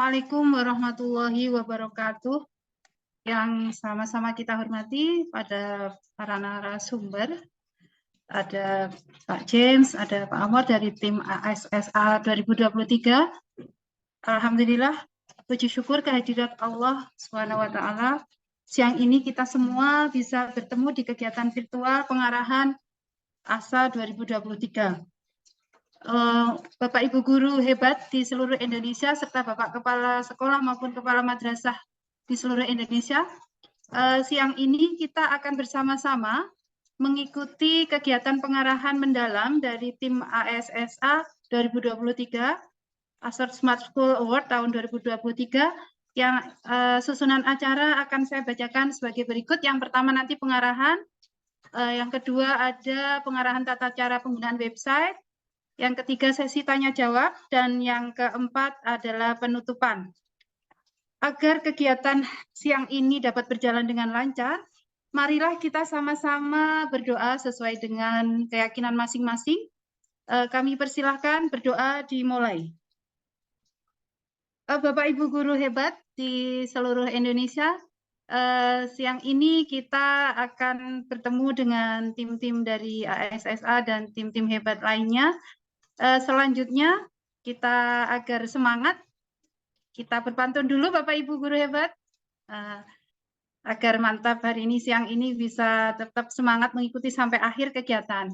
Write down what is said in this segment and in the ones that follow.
Assalamualaikum warahmatullahi wabarakatuh. Yang sama-sama kita hormati pada para narasumber, ada Pak James, ada Pak Amor dari tim ASSA 2023. Alhamdulillah, puji syukur kehadirat Allah SWT. Siang ini kita semua bisa bertemu di kegiatan virtual pengarahan ASA 2023. Bapak Ibu guru hebat di seluruh Indonesia serta Bapak Kepala Sekolah maupun Kepala Madrasah di seluruh Indonesia. Siang ini kita akan bersama-sama mengikuti kegiatan pengarahan mendalam dari tim ASSA 2023 Asor Smart School Award tahun 2023 yang susunan acara akan saya bacakan sebagai berikut. Yang pertama nanti pengarahan, yang kedua ada pengarahan tata cara penggunaan website, yang ketiga sesi tanya jawab, dan yang keempat adalah penutupan. Agar kegiatan siang ini dapat berjalan dengan lancar, marilah kita sama-sama berdoa sesuai dengan keyakinan masing-masing. Kami persilahkan berdoa dimulai. Bapak Ibu guru hebat di seluruh Indonesia, siang ini kita akan bertemu dengan tim-tim dari ASSA dan tim-tim hebat lainnya. Selanjutnya, kita agar semangat, kita berpantun dulu Bapak Ibu guru hebat, agar mantap hari ini, siang ini bisa tetap semangat mengikuti sampai akhir kegiatan.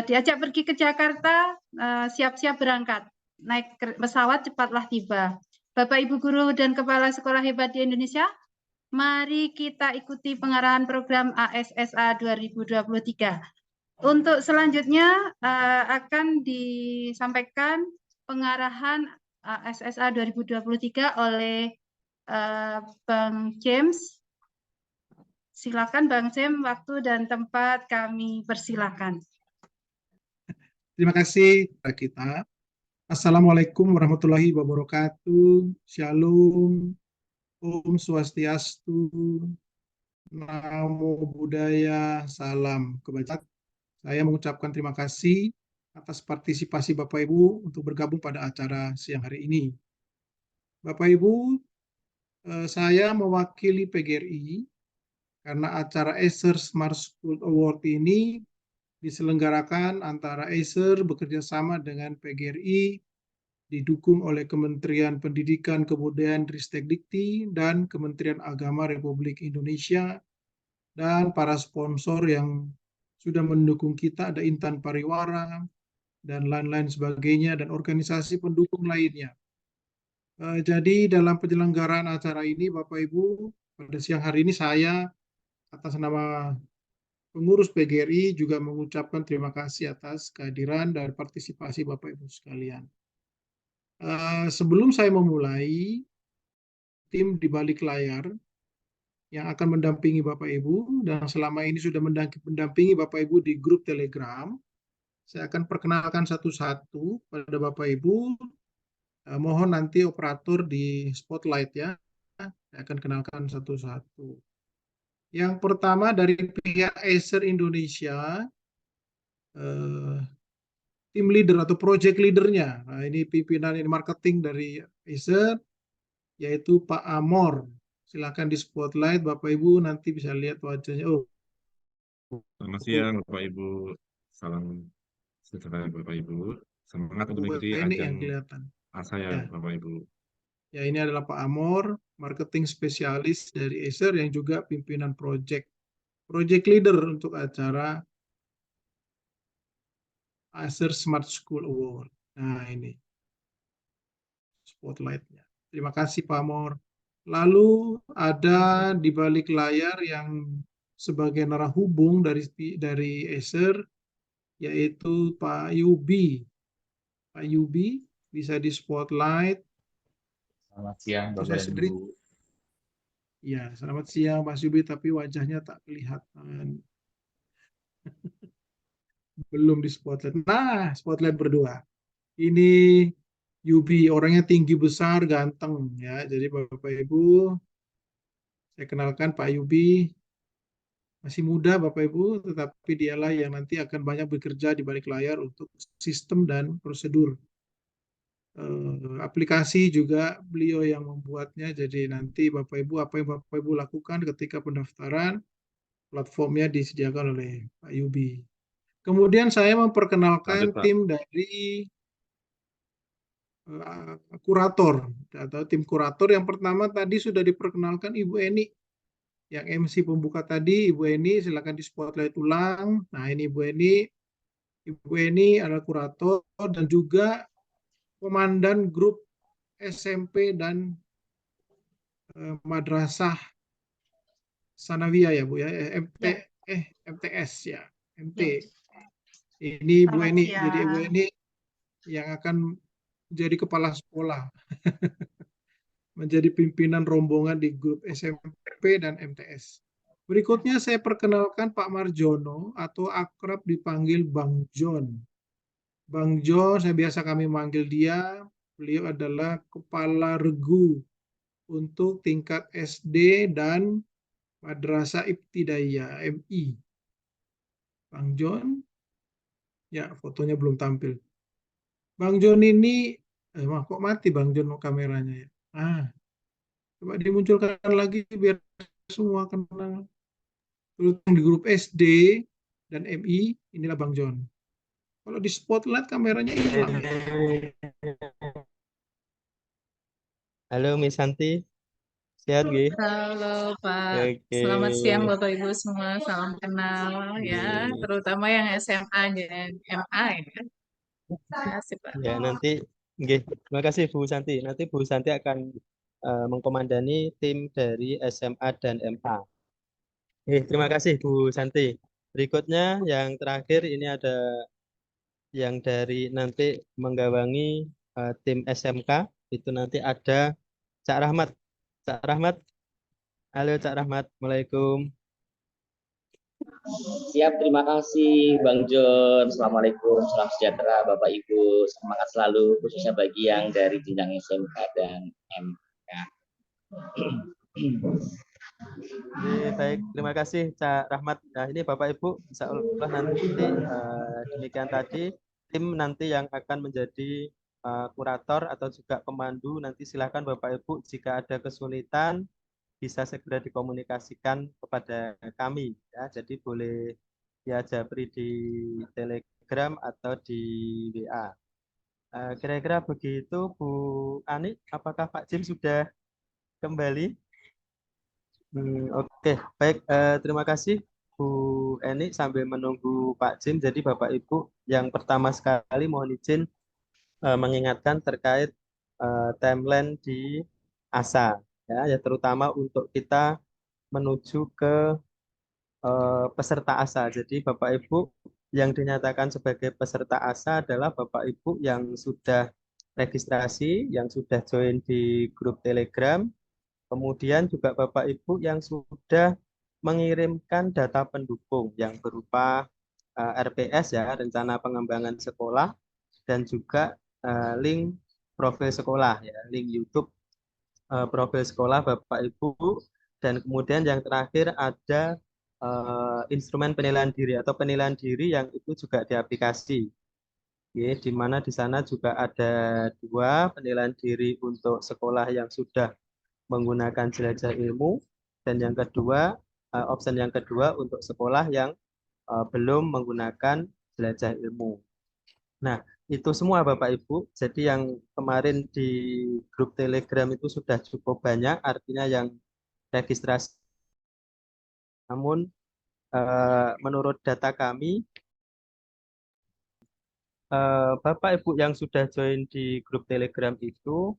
Diajak pergi ke Jakarta, siap-siap berangkat, naik pesawat cepatlah tiba. Bapak Ibu guru dan kepala sekolah hebat di Indonesia, mari kita ikuti pengarahan program ASSA 2023. Untuk selanjutnya akan disampaikan pengarahan ASSA 2023 oleh Bang James. Silakan Bang James, waktu dan tempat kami persilakan. Terima kasih kita. Assalamualaikum warahmatullahi wabarakatuh. Shalom, Om Swastiastu, Namo Buddhaya, Salam Kebajikan. Saya mengucapkan terima kasih atas partisipasi Bapak Ibu untuk bergabung pada acara siang hari ini. Bapak Ibu, saya mewakili PGRI karena acara Acer Smart School Award ini diselenggarakan antara Acer bekerja sama dengan PGRI, didukung oleh Kementerian Pendidikan, Kebudayaan, Ristekdikti, dan Kementerian Agama Republik Indonesia, dan para sponsor yang sudah mendukung kita, ada Intan Pariwara, dan lain-lain sebagainya, dan organisasi pendukung lainnya. Jadi dalam penyelenggaraan acara ini, Bapak Ibu, pada siang hari ini saya atas nama pengurus PGRI juga mengucapkan terima kasih atas kehadiran dan partisipasi Bapak Ibu sekalian. Sebelum saya memulai, tim di balik layar yang akan mendampingi Bapak Ibu dan selama ini sudah mendampingi Bapak Ibu di grup Telegram, saya akan perkenalkan satu-satu pada Bapak Ibu. Mohon nanti operator di spotlight ya, saya akan kenalkan satu-satu. Yang pertama dari pihak Acer Indonesia, tim leader atau project leadernya. Nah, ini pimpinan marketing dari Acer, yaitu Pak Amor. Silakan di spotlight, Bapak Ibu nanti bisa lihat wajahnya. Oh, selamat siang Bapak Ibu, salam sejahtera Bapak Ibu. Semangat untuk mengikuti ini ajang yang kelihatan. ASA ya, Bapak Ibu. Ya, ini adalah Pak Amor, marketing spesialis dari Acer yang juga pimpinan project leader untuk acara Acer Smart School Award. Nah, ini spotlightnya. Terima kasih Pak Amor. Lalu ada di balik layar yang sebagai narahubung dari Acer, yaitu Pak Yubi. Pak Yubi bisa di spotlight. Selamat siang Bapak dan Ibu. Ya, selamat siang Mas Yubi, tapi wajahnya tak kelihatan. Belum di spotlight. Nah, spotlight berdua. Ini Yubi, orangnya tinggi besar, ganteng ya. Jadi Bapak Ibu, saya kenalkan Pak Yubi. Masih muda Bapak Ibu, tetapi dialah yang nanti akan banyak bekerja di balik layar untuk sistem dan prosedur. aplikasi juga beliau yang membuatnya. Jadi nanti Bapak Ibu, apa yang Bapak Ibu lakukan ketika pendaftaran, platformnya disediakan oleh Pak Yubi. Kemudian saya Lanjut, memperkenalkan Pak. tim dari kurator atau tim kurator. Yang pertama tadi sudah diperkenalkan Ibu Eni, yang MC pembuka tadi. Ibu Eni, silakan di spotlight ulang. Nah, ini Ibu Eni. Ibu Eni adalah kurator dan juga komandan grup SMP dan madrasah sanawiyah ya Bu ya, Ya, MTS ya, MT. ya. Ini Ibu Selamat Eni. Jadi Ibu siang. Eni yang akan jadi kepala sekolah, menjadi pimpinan rombongan di grup SMP dan MTS. Berikutnya saya perkenalkan Pak Marjono atau akrab dipanggil Bang John. Bang John, saya biasa kami manggil dia, beliau adalah kepala regu untuk tingkat SD dan Madrasah Ibtidaiyah MI. Bang John, ya fotonya belum tampil. Bang John ini, kok mati Bang John kameranya ya? Coba dimunculkan lagi biar semua kenal. Terus di grup SD dan MI, inilah Bang John. Kalau di spotlight kameranya hilang ya. Halo Miss Santi, sehat nggih? Halo Pak, Oke. selamat siang Bapak Ibu semua, salam kenal ya, Nggih. terutama yang SMA dan MA ya. Terima kasih Pak. Ya nanti, nggih. Terima kasih Bu Santi. Nanti Bu Santi akan mengkomandani tim dari SMA dan MA. Terima kasih Bu Santi. Berikutnya yang terakhir ini ada yang dari nanti menggawangi tim SMK. Itu nanti ada Cak Rahmat. Cak Rahmat, halo Cak Rahmat, Assalamualaikum. Siap, terima kasih Bang John. Assalamualaikum, salam sejahtera Bapak Ibu. Semangat selalu, khususnya bagi yang dari jenjang SMK dan MK. Baik, terima kasih Cak Rahmat. Nah ini Bapak Ibu, insya Allah nanti demikian tadi tim nanti yang akan menjadi kurator atau juga pemandu, nanti silakan Bapak Ibu jika ada kesulitan bisa segera dikomunikasikan kepada kami ya. Jadi boleh ya japri di Telegram atau di WA. Kira-kira begitu Bu Ani, apakah Pak Jim sudah kembali? Oke, baik. Terima kasih Bu Eni sambil menunggu Pak Jim. Jadi Bapak Ibu, yang pertama sekali mohon izin mengingatkan terkait timeline di ASA, ya terutama untuk kita menuju ke peserta ASA. Jadi Bapak Ibu yang dinyatakan sebagai peserta ASA adalah Bapak Ibu yang sudah registrasi, yang sudah join di grup Telegram. Kemudian juga Bapak Ibu yang sudah mengirimkan data pendukung yang berupa RPS ya, rencana pengembangan sekolah, dan juga link profil sekolah ya, link YouTube profil sekolah Bapak Ibu, dan kemudian yang terakhir ada instrumen penilaian diri atau penilaian diri yang itu juga di aplikasi. Di mana di sana juga ada dua penilaian diri untuk sekolah yang sudah menggunakan jelajah ilmu, dan yang kedua option yang kedua untuk sekolah yang belum menggunakan jelajah ilmu. Nah, itu semua Bapak Ibu. Jadi yang kemarin di grup Telegram itu sudah cukup banyak, artinya yang registrasi. Namun menurut data kami, Bapak Ibu yang sudah join di grup Telegram itu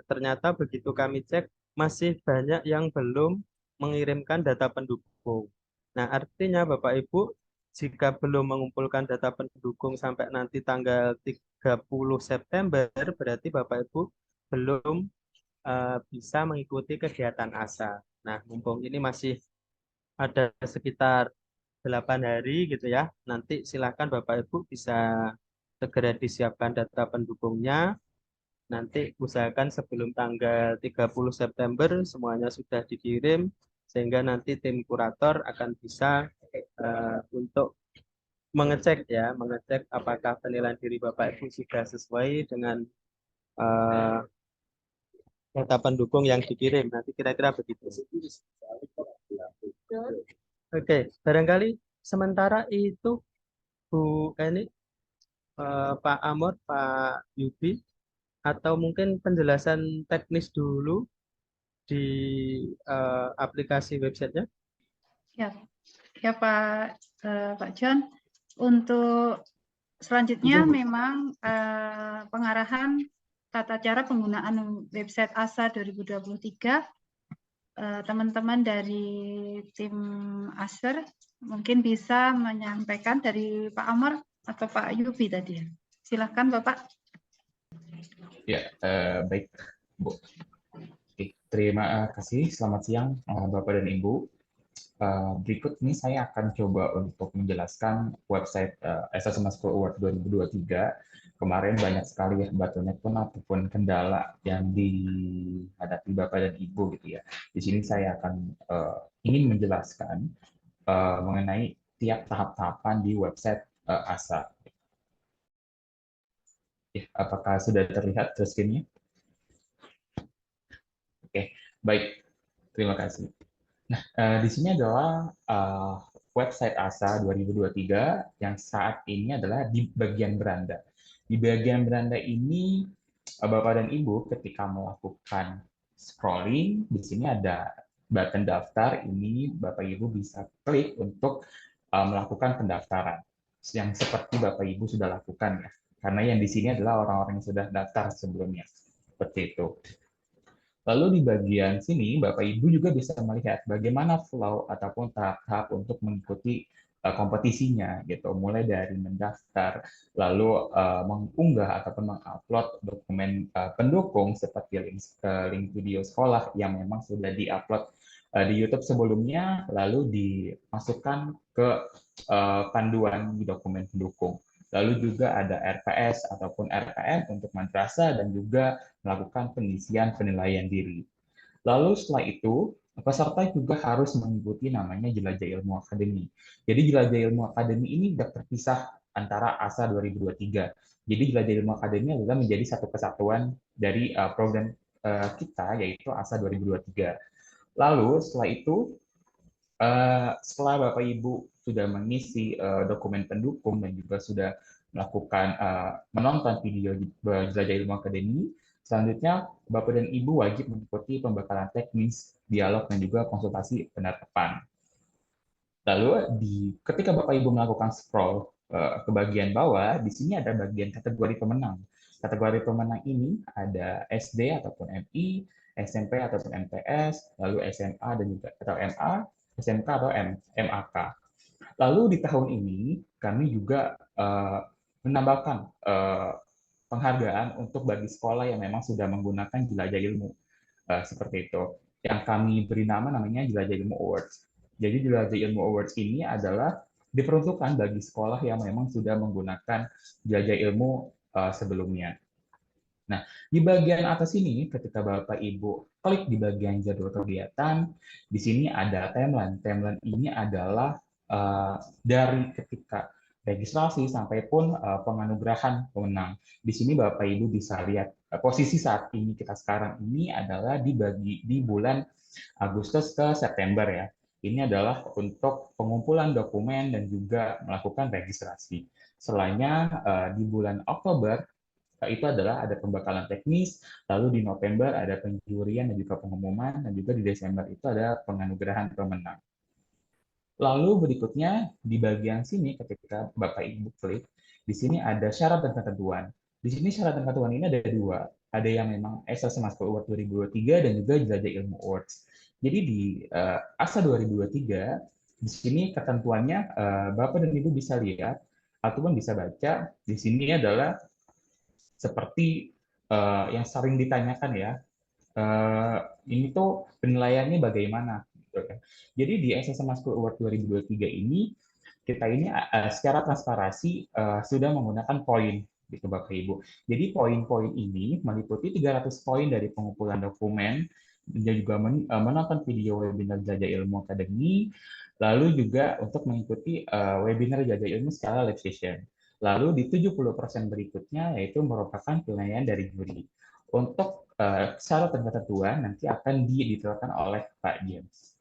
ternyata begitu kami cek masih banyak yang belum mengirimkan data pendukung. Nah, artinya Bapak Ibu jika belum mengumpulkan data pendukung sampai nanti tanggal 30 September, berarti Bapak Ibu belum bisa mengikuti kegiatan ASA. Nah, mumpung ini masih ada sekitar 8 hari gitu ya, nanti silakan Bapak Ibu bisa segera disiapkan data pendukungnya. Nanti usahakan sebelum tanggal 30 September semuanya sudah dikirim, sehingga nanti tim kurator akan bisa untuk mengecek apakah penilaian diri Bapak Ibu sudah sesuai dengan data pendukung yang dikirim. Nanti kira-kira begitu. Oke, barangkali sementara itu Bu Eni, Pak Amor, Pak Yubi, atau mungkin penjelasan teknis dulu di aplikasi websitenya. Ya, ya Pak John. Untuk selanjutnya memang pengarahan tata cara penggunaan website ASA 2023. Teman-teman dari tim ASER mungkin bisa menyampaikan dari Pak Amor atau Pak Yubi tadi. Silakan Bapak. Ya, baik Bu. Oke, terima kasih. Selamat siang Bapak dan Ibu. Berikut ini saya akan coba untuk menjelaskan website Assessment School Award 2023. Kemarin banyak sekali ya bottleneck pun ataupun kendala yang dihadapi Bapak dan Ibu gitu ya. Di sini saya akan ingin menjelaskan mengenai tiap tahap-tahapan di website ASA. Ya, apakah sudah terlihat screen-nya? Oke, baik. Terima kasih. Nah, di sini adalah website ASA 2023 yang saat ini adalah di bagian beranda. Di bagian beranda ini, Bapak dan Ibu ketika melakukan scrolling, di sini ada button daftar, ini Bapak Ibu bisa klik untuk melakukan pendaftaran. Yang seperti Bapak Ibu sudah lakukan ya. Karena yang di sini adalah orang-orang yang sudah daftar sebelumnya. Seperti itu. Lalu di bagian sini, Bapak Ibu juga bisa melihat bagaimana flow ataupun tahap-tahap untuk mengikuti kompetisinya, gitu. Mulai dari mendaftar, lalu mengunggah ataupun mengupload dokumen pendukung seperti link video sekolah yang memang sudah diupload di YouTube sebelumnya, lalu dimasukkan ke panduan dokumen pendukung. Lalu juga ada RPS ataupun RPM untuk madrasah dan juga melakukan pengisian penilaian diri. Lalu setelah itu, peserta juga harus mengikuti namanya Jelajah Ilmu Akademi. Jadi Jelajah Ilmu Akademi ini tidak terpisah antara ASA 2023. Jadi Jelajah Ilmu Akademi adalah menjadi satu kesatuan dari program kita, yaitu ASA 2023. Lalu setelah itu, setelah Bapak Ibu sudah mengisi dokumen pendukung dan juga sudah melakukan menonton video Jelajah Ilmu Akademi, selanjutnya Bapak dan Ibu wajib mengikuti pembekalan teknis, dialog, dan juga konsultasi penerapan. Lalu ketika Bapak Ibu melakukan scroll ke bagian bawah, di sini ada bagian kategori pemenang. Kategori pemenang ini ada SD ataupun MI, SMP ataupun MTS, lalu SMA dan juga atau MA, SMK atau MAK. Lalu di tahun ini kami juga menambahkan penghargaan untuk bagi sekolah yang memang sudah menggunakan Jelajah Ilmu seperti itu. Yang kami beri namanya Jelajah Ilmu Awards. Jadi Jelajah Ilmu Awards ini adalah diperuntukkan bagi sekolah yang memang sudah menggunakan Jelajah Ilmu sebelumnya. Nah, di bagian atas ini, ketika Bapak Ibu klik di bagian jadwal kegiatan, di sini ada timeline. Timeline ini adalah dari ketika registrasi sampai pun penganugerahan pemenang. Di sini Bapak Ibu bisa lihat posisi saat ini kita sekarang ini adalah di bulan Agustus ke September ya. Ini adalah untuk pengumpulan dokumen dan juga melakukan registrasi. Selainnya di bulan Oktober itu adalah ada pembekalan teknis, lalu di November ada penjurian dan juga pengumuman, dan juga di Desember itu ada penganugerahan pemenang. Lalu berikutnya di bagian sini ketika Bapak Ibu klik, di sini ada syarat dan ketentuan. Di sini syarat dan ketentuan ini ada dua. Ada yang memang Assessment School Award 2023 dan juga Jelajah Ilmu Awards. Jadi di ASA 2023, di sini ketentuannya Bapak dan Ibu bisa lihat ataupun bisa baca. Di sini adalah seperti yang sering ditanyakan ya, ini tuh penilaiannya bagaimana? Jadi di Assessment School Award 2023 ini, kita ini secara transparansi sudah menggunakan poin, gitu Bapak Ibu. Jadi poin-poin ini meliputi 300 poin dari pengumpulan dokumen, dan juga menonton video webinar Jelajah Ilmu Akademi, lalu juga untuk mengikuti webinar Jelajah Ilmu secara live session. Lalu di 70% berikutnya yaitu merupakan penilaian dari juri. Untuk syarat dan ketentuan nanti akan didetailkan oleh Pak James.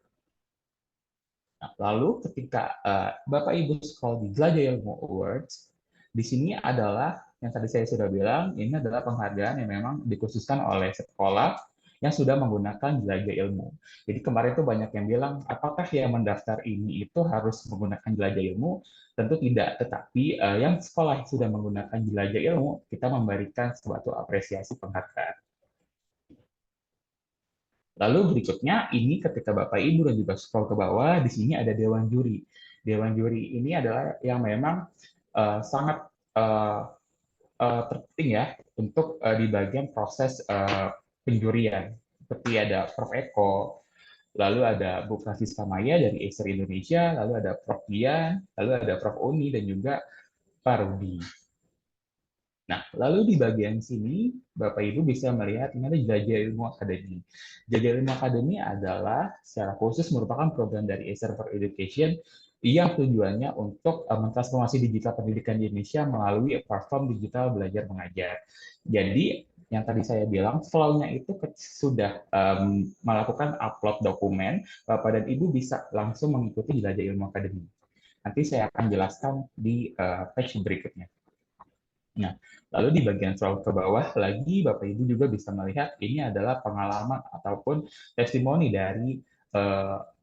Nah, lalu ketika Bapak Ibu scroll di Jelajah Ilmu Awards, di sini adalah yang tadi saya sudah bilang, ini adalah penghargaan yang memang dikhususkan oleh sekolah yang sudah menggunakan Jelajah Ilmu. Jadi kemarin itu banyak yang bilang, apakah yang mendaftar ini itu harus menggunakan Jelajah Ilmu? Tentu tidak, tetapi yang sekolah sudah menggunakan Jelajah Ilmu, kita memberikan suatu apresiasi penghargaan. Lalu berikutnya, ini ketika Bapak Ibu dan juga scroll ke bawah, di sini ada Dewan Juri. Dewan Juri ini adalah yang memang sangat terpenting ya untuk di bagian proses penjurian. Seperti ada Prof. Eko, lalu ada Bu Francisca Maya dari Acer Indonesia, lalu ada Prof. Dian, lalu ada Prof. Uni, dan juga Pak Rudi. Nah, lalu di bagian sini, Bapak Ibu bisa melihat ini ada Jelajah Ilmu Academy. Jelajah Ilmu Academy adalah secara khusus merupakan program dari Acer for Education yang tujuannya untuk mentransformasi digital pendidikan di Indonesia melalui platform digital belajar mengajar. Jadi, yang tadi saya bilang, flow-nya itu sudah melakukan upload dokumen, Bapak dan Ibu bisa langsung mengikuti Jelajah Ilmu Academy. Nanti saya akan jelaskan di page berikutnya. Nah, lalu di bagian scroll ke bawah lagi, Bapak Ibu juga bisa melihat ini adalah pengalaman ataupun testimoni dari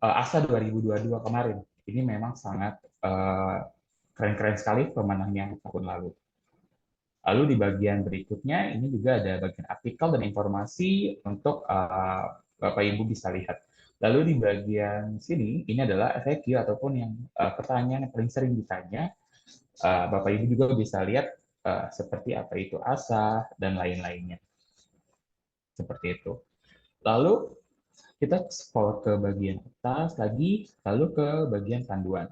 ASA 2022 kemarin. Ini memang sangat keren-keren sekali pemenangnya tahun lalu. Lalu di bagian berikutnya, ini juga ada bagian artikel dan informasi untuk Bapak Ibu bisa lihat. Lalu di bagian sini, ini adalah FAQ ataupun yang pertanyaan yang paling sering ditanya. Bapak Ibu juga bisa lihat seperti apa itu ASA dan lain-lainnya. Seperti itu. Lalu kita scroll ke bagian atas lagi, lalu ke bagian panduan.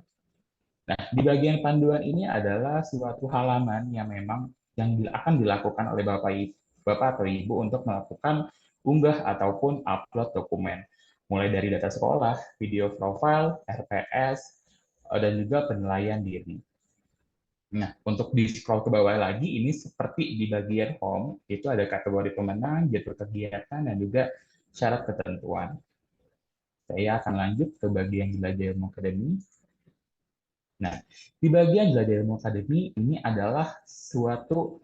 Nah, di bagian panduan ini adalah suatu halaman yang memang yang akan dilakukan oleh Bapak atau Ibu untuk melakukan unggah ataupun upload dokumen. Mulai dari data sekolah, video profile, RPS, dan juga penilaian diri. Nah, untuk di scroll ke bawah lagi, ini seperti di bagian home, itu ada kategori pemenang, jadwal kegiatan, dan juga syarat ketentuan. Saya akan lanjut ke bagian Jelajah Ilmu Academy. Nah, di bagian Jelajah Ilmu Academy, ini adalah suatu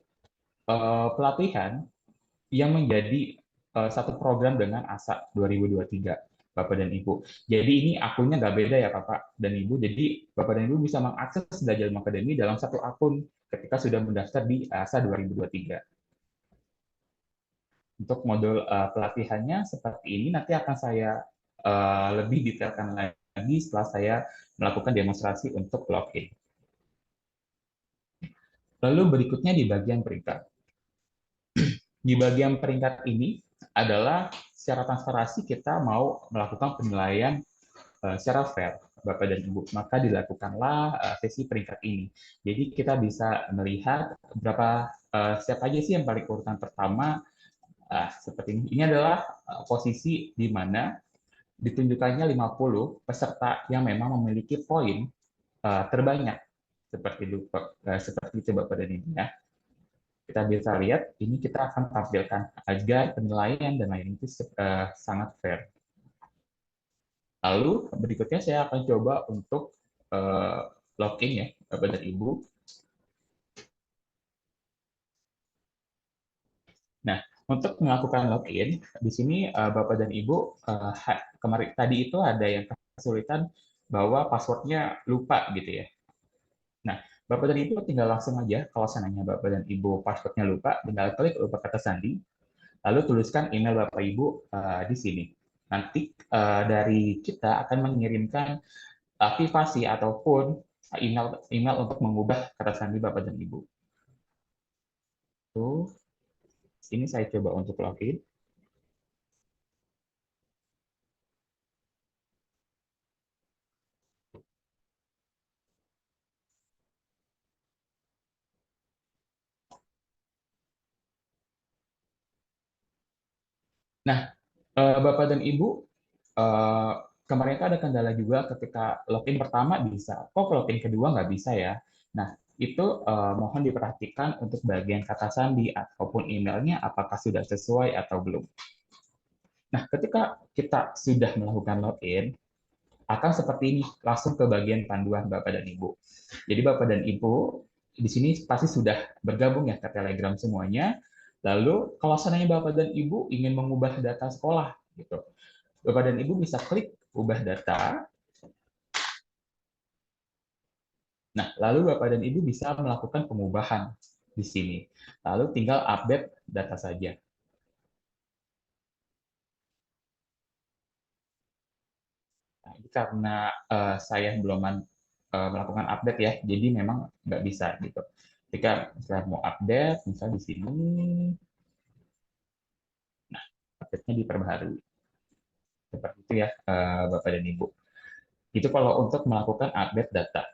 pelatihan yang menjadi satu program dengan ASA 2023. Bapak dan Ibu. Jadi ini akunnya nggak beda ya Bapak dan Ibu. Jadi Bapak dan Ibu bisa mengakses Jelajah Ilmu Academy dalam satu akun ketika sudah mendaftar di ASA 2023. Untuk modul pelatihannya seperti ini, nanti akan saya lebih detailkan lagi setelah saya melakukan demonstrasi untuk login. Lalu berikutnya di bagian peringkat. Di bagian peringkat ini adalah secara transparansi kita mau melakukan penilaian secara fair, Bapak dan Ibu, maka dilakukanlah sesi peringkat ini. Jadi kita bisa melihat berapa siapa aja sih yang paling urutan pertama. Seperti ini. Ini adalah posisi di mana ditunjukkannya 50 peserta yang memang memiliki poin terbanyak. Seperti itu Bapak dan Ibu ya. Kita bisa lihat, ini kita akan tampilkan agar penilaian dan lain itu sangat fair. Lalu berikutnya saya akan coba untuk login ya, Bapak dan Ibu. Nah, untuk melakukan login, di sini Bapak dan Ibu kemarin tadi itu ada yang kesulitan bahwa passwordnya lupa gitu ya. Nah, Bapak dan Ibu tinggal langsung aja, kalau seandainya Bapak dan Ibu passwordnya lupa, tinggal klik lupa kata sandi, lalu tuliskan email Bapak Ibu di sini. Nanti dari kita akan mengirimkan aktivasi ataupun email untuk mengubah kata sandi Bapak dan Ibu. Tuh, ini saya coba untuk login. Nah, Bapak dan Ibu, kemarin itu ada kendala juga ketika login pertama bisa, kok login kedua nggak bisa ya? Nah, itu mohon diperhatikan untuk bagian kata sandi ataupun emailnya apakah sudah sesuai atau belum. Nah, ketika kita sudah melakukan login, akan seperti ini, langsung ke bagian panduan Bapak dan Ibu. Jadi Bapak dan Ibu di sini pasti sudah bergabung ya ke Telegram semuanya. Lalu kalau seandainya Bapak dan Ibu ingin mengubah data sekolah, gitu, Bapak dan Ibu bisa klik ubah data. Nah, lalu Bapak dan Ibu bisa melakukan pengubahan di sini. Lalu tinggal update data saja. Nah, ini karena saya belum melakukan update ya, jadi memang nggak bisa gitu. Ketika saya mau update, misalnya di sini, nah update-nya diperbaharui. Seperti itu ya, Bapak dan Ibu. Itu kalau untuk melakukan update data.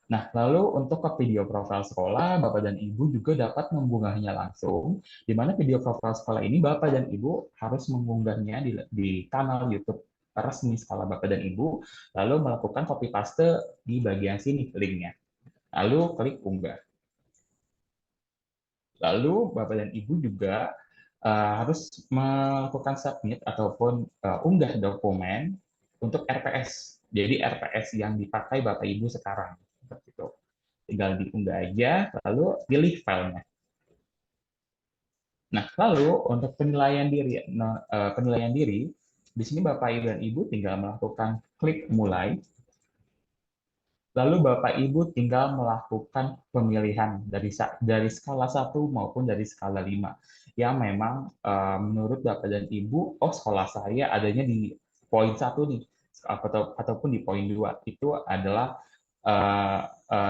Nah, lalu untuk ke video profil sekolah, Bapak dan Ibu juga dapat mengunggahnya langsung, di mana video profil sekolah ini Bapak dan Ibu harus mengunggahnya di kanal YouTube resmi sekolah Bapak dan Ibu, lalu melakukan copy paste di bagian sini linknya. Lalu klik unggah. Lalu Bapak dan Ibu juga harus melakukan submit ataupun unggah dokumen untuk RPS. Jadi RPS yang dipakai Bapak Ibu sekarang. Seperti itu. Tinggal diunggah aja, lalu pilih filenya. Nah, lalu untuk penilaian diri, di sini Bapak Ibu dan Ibu tinggal melakukan klik mulai. Lalu Bapak Ibu tinggal melakukan pemilihan dari skala 1 maupun dari skala 5. Yang memang menurut Bapak dan Ibu, oh sekolah saya adanya di poin 1 nih, ataupun di poin 2. Itu adalah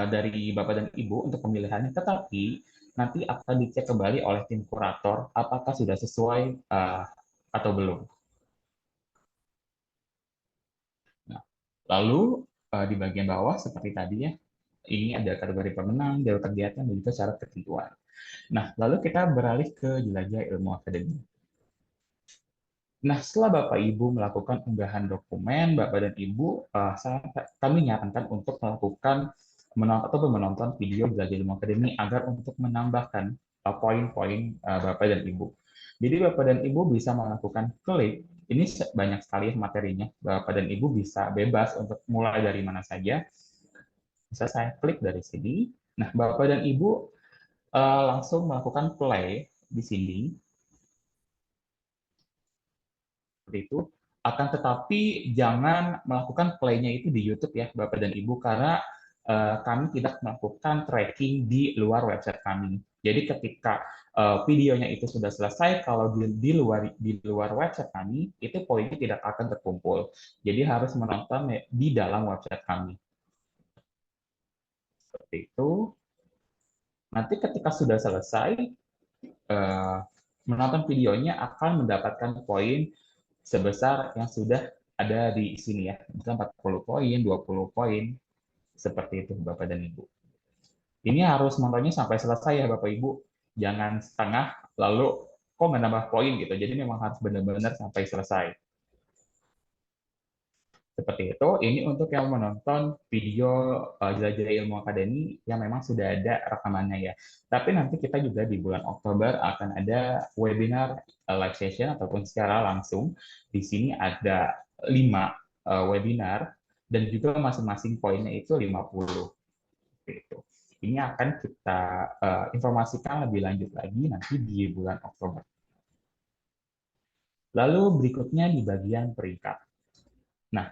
dari Bapak dan Ibu untuk pemilihannya, tetapi nanti akan dicek kembali oleh tim kurator apakah sudah sesuai atau belum. Nah, lalu di bagian bawah seperti tadi ya, ini ada kategori pemenang, jalur kegiatan, dan juga syarat ketentuan. Nah, lalu kita beralih ke jelajah ilmu akademik. Nah, setelah Bapak Ibu melakukan unggahan dokumen, Bapak dan Ibu, kami nyarankan untuk melakukan menonton video jelajah ilmu akademik agar untuk menambahkan poin-poin Bapak dan Ibu. Jadi Bapak dan Ibu bisa melakukan klik, ini banyak sekali materinya, Bapak dan Ibu bisa bebas untuk mulai dari mana saja. Bisa saya klik dari sini. Nah, Bapak dan Ibu langsung melakukan play di sini. Seperti itu. Akan tetapi jangan melakukan play-nya itu di YouTube ya, Bapak dan Ibu, karena kami tidak melakukan tracking di luar website kami. Jadi ketika videonya itu sudah selesai, kalau di luar website kami, itu poinnya tidak akan terkumpul. Jadi harus menonton di dalam website kami. Seperti itu. Nanti ketika sudah selesai, menonton videonya akan mendapatkan poin sebesar yang sudah ada di sini ya. Misalnya 40 poin, 20 poin, seperti itu Bapak dan Ibu. Ini harus nontonnya sampai selesai ya Bapak Ibu. Jangan setengah, lalu kok nggak nambah poin gitu. Jadi memang harus benar-benar sampai selesai. Seperti itu, ini untuk yang menonton video jelajah ilmu akademi yang memang sudah ada rekamannya ya. Tapi nanti kita juga di bulan Oktober akan ada webinar live session ataupun secara langsung. Di sini ada 5 webinar dan juga masing-masing poinnya itu 50. Gitu. Ini akan kita informasikan lebih lanjut lagi nanti di bulan Oktober. Lalu berikutnya di bagian peringkat. Nah,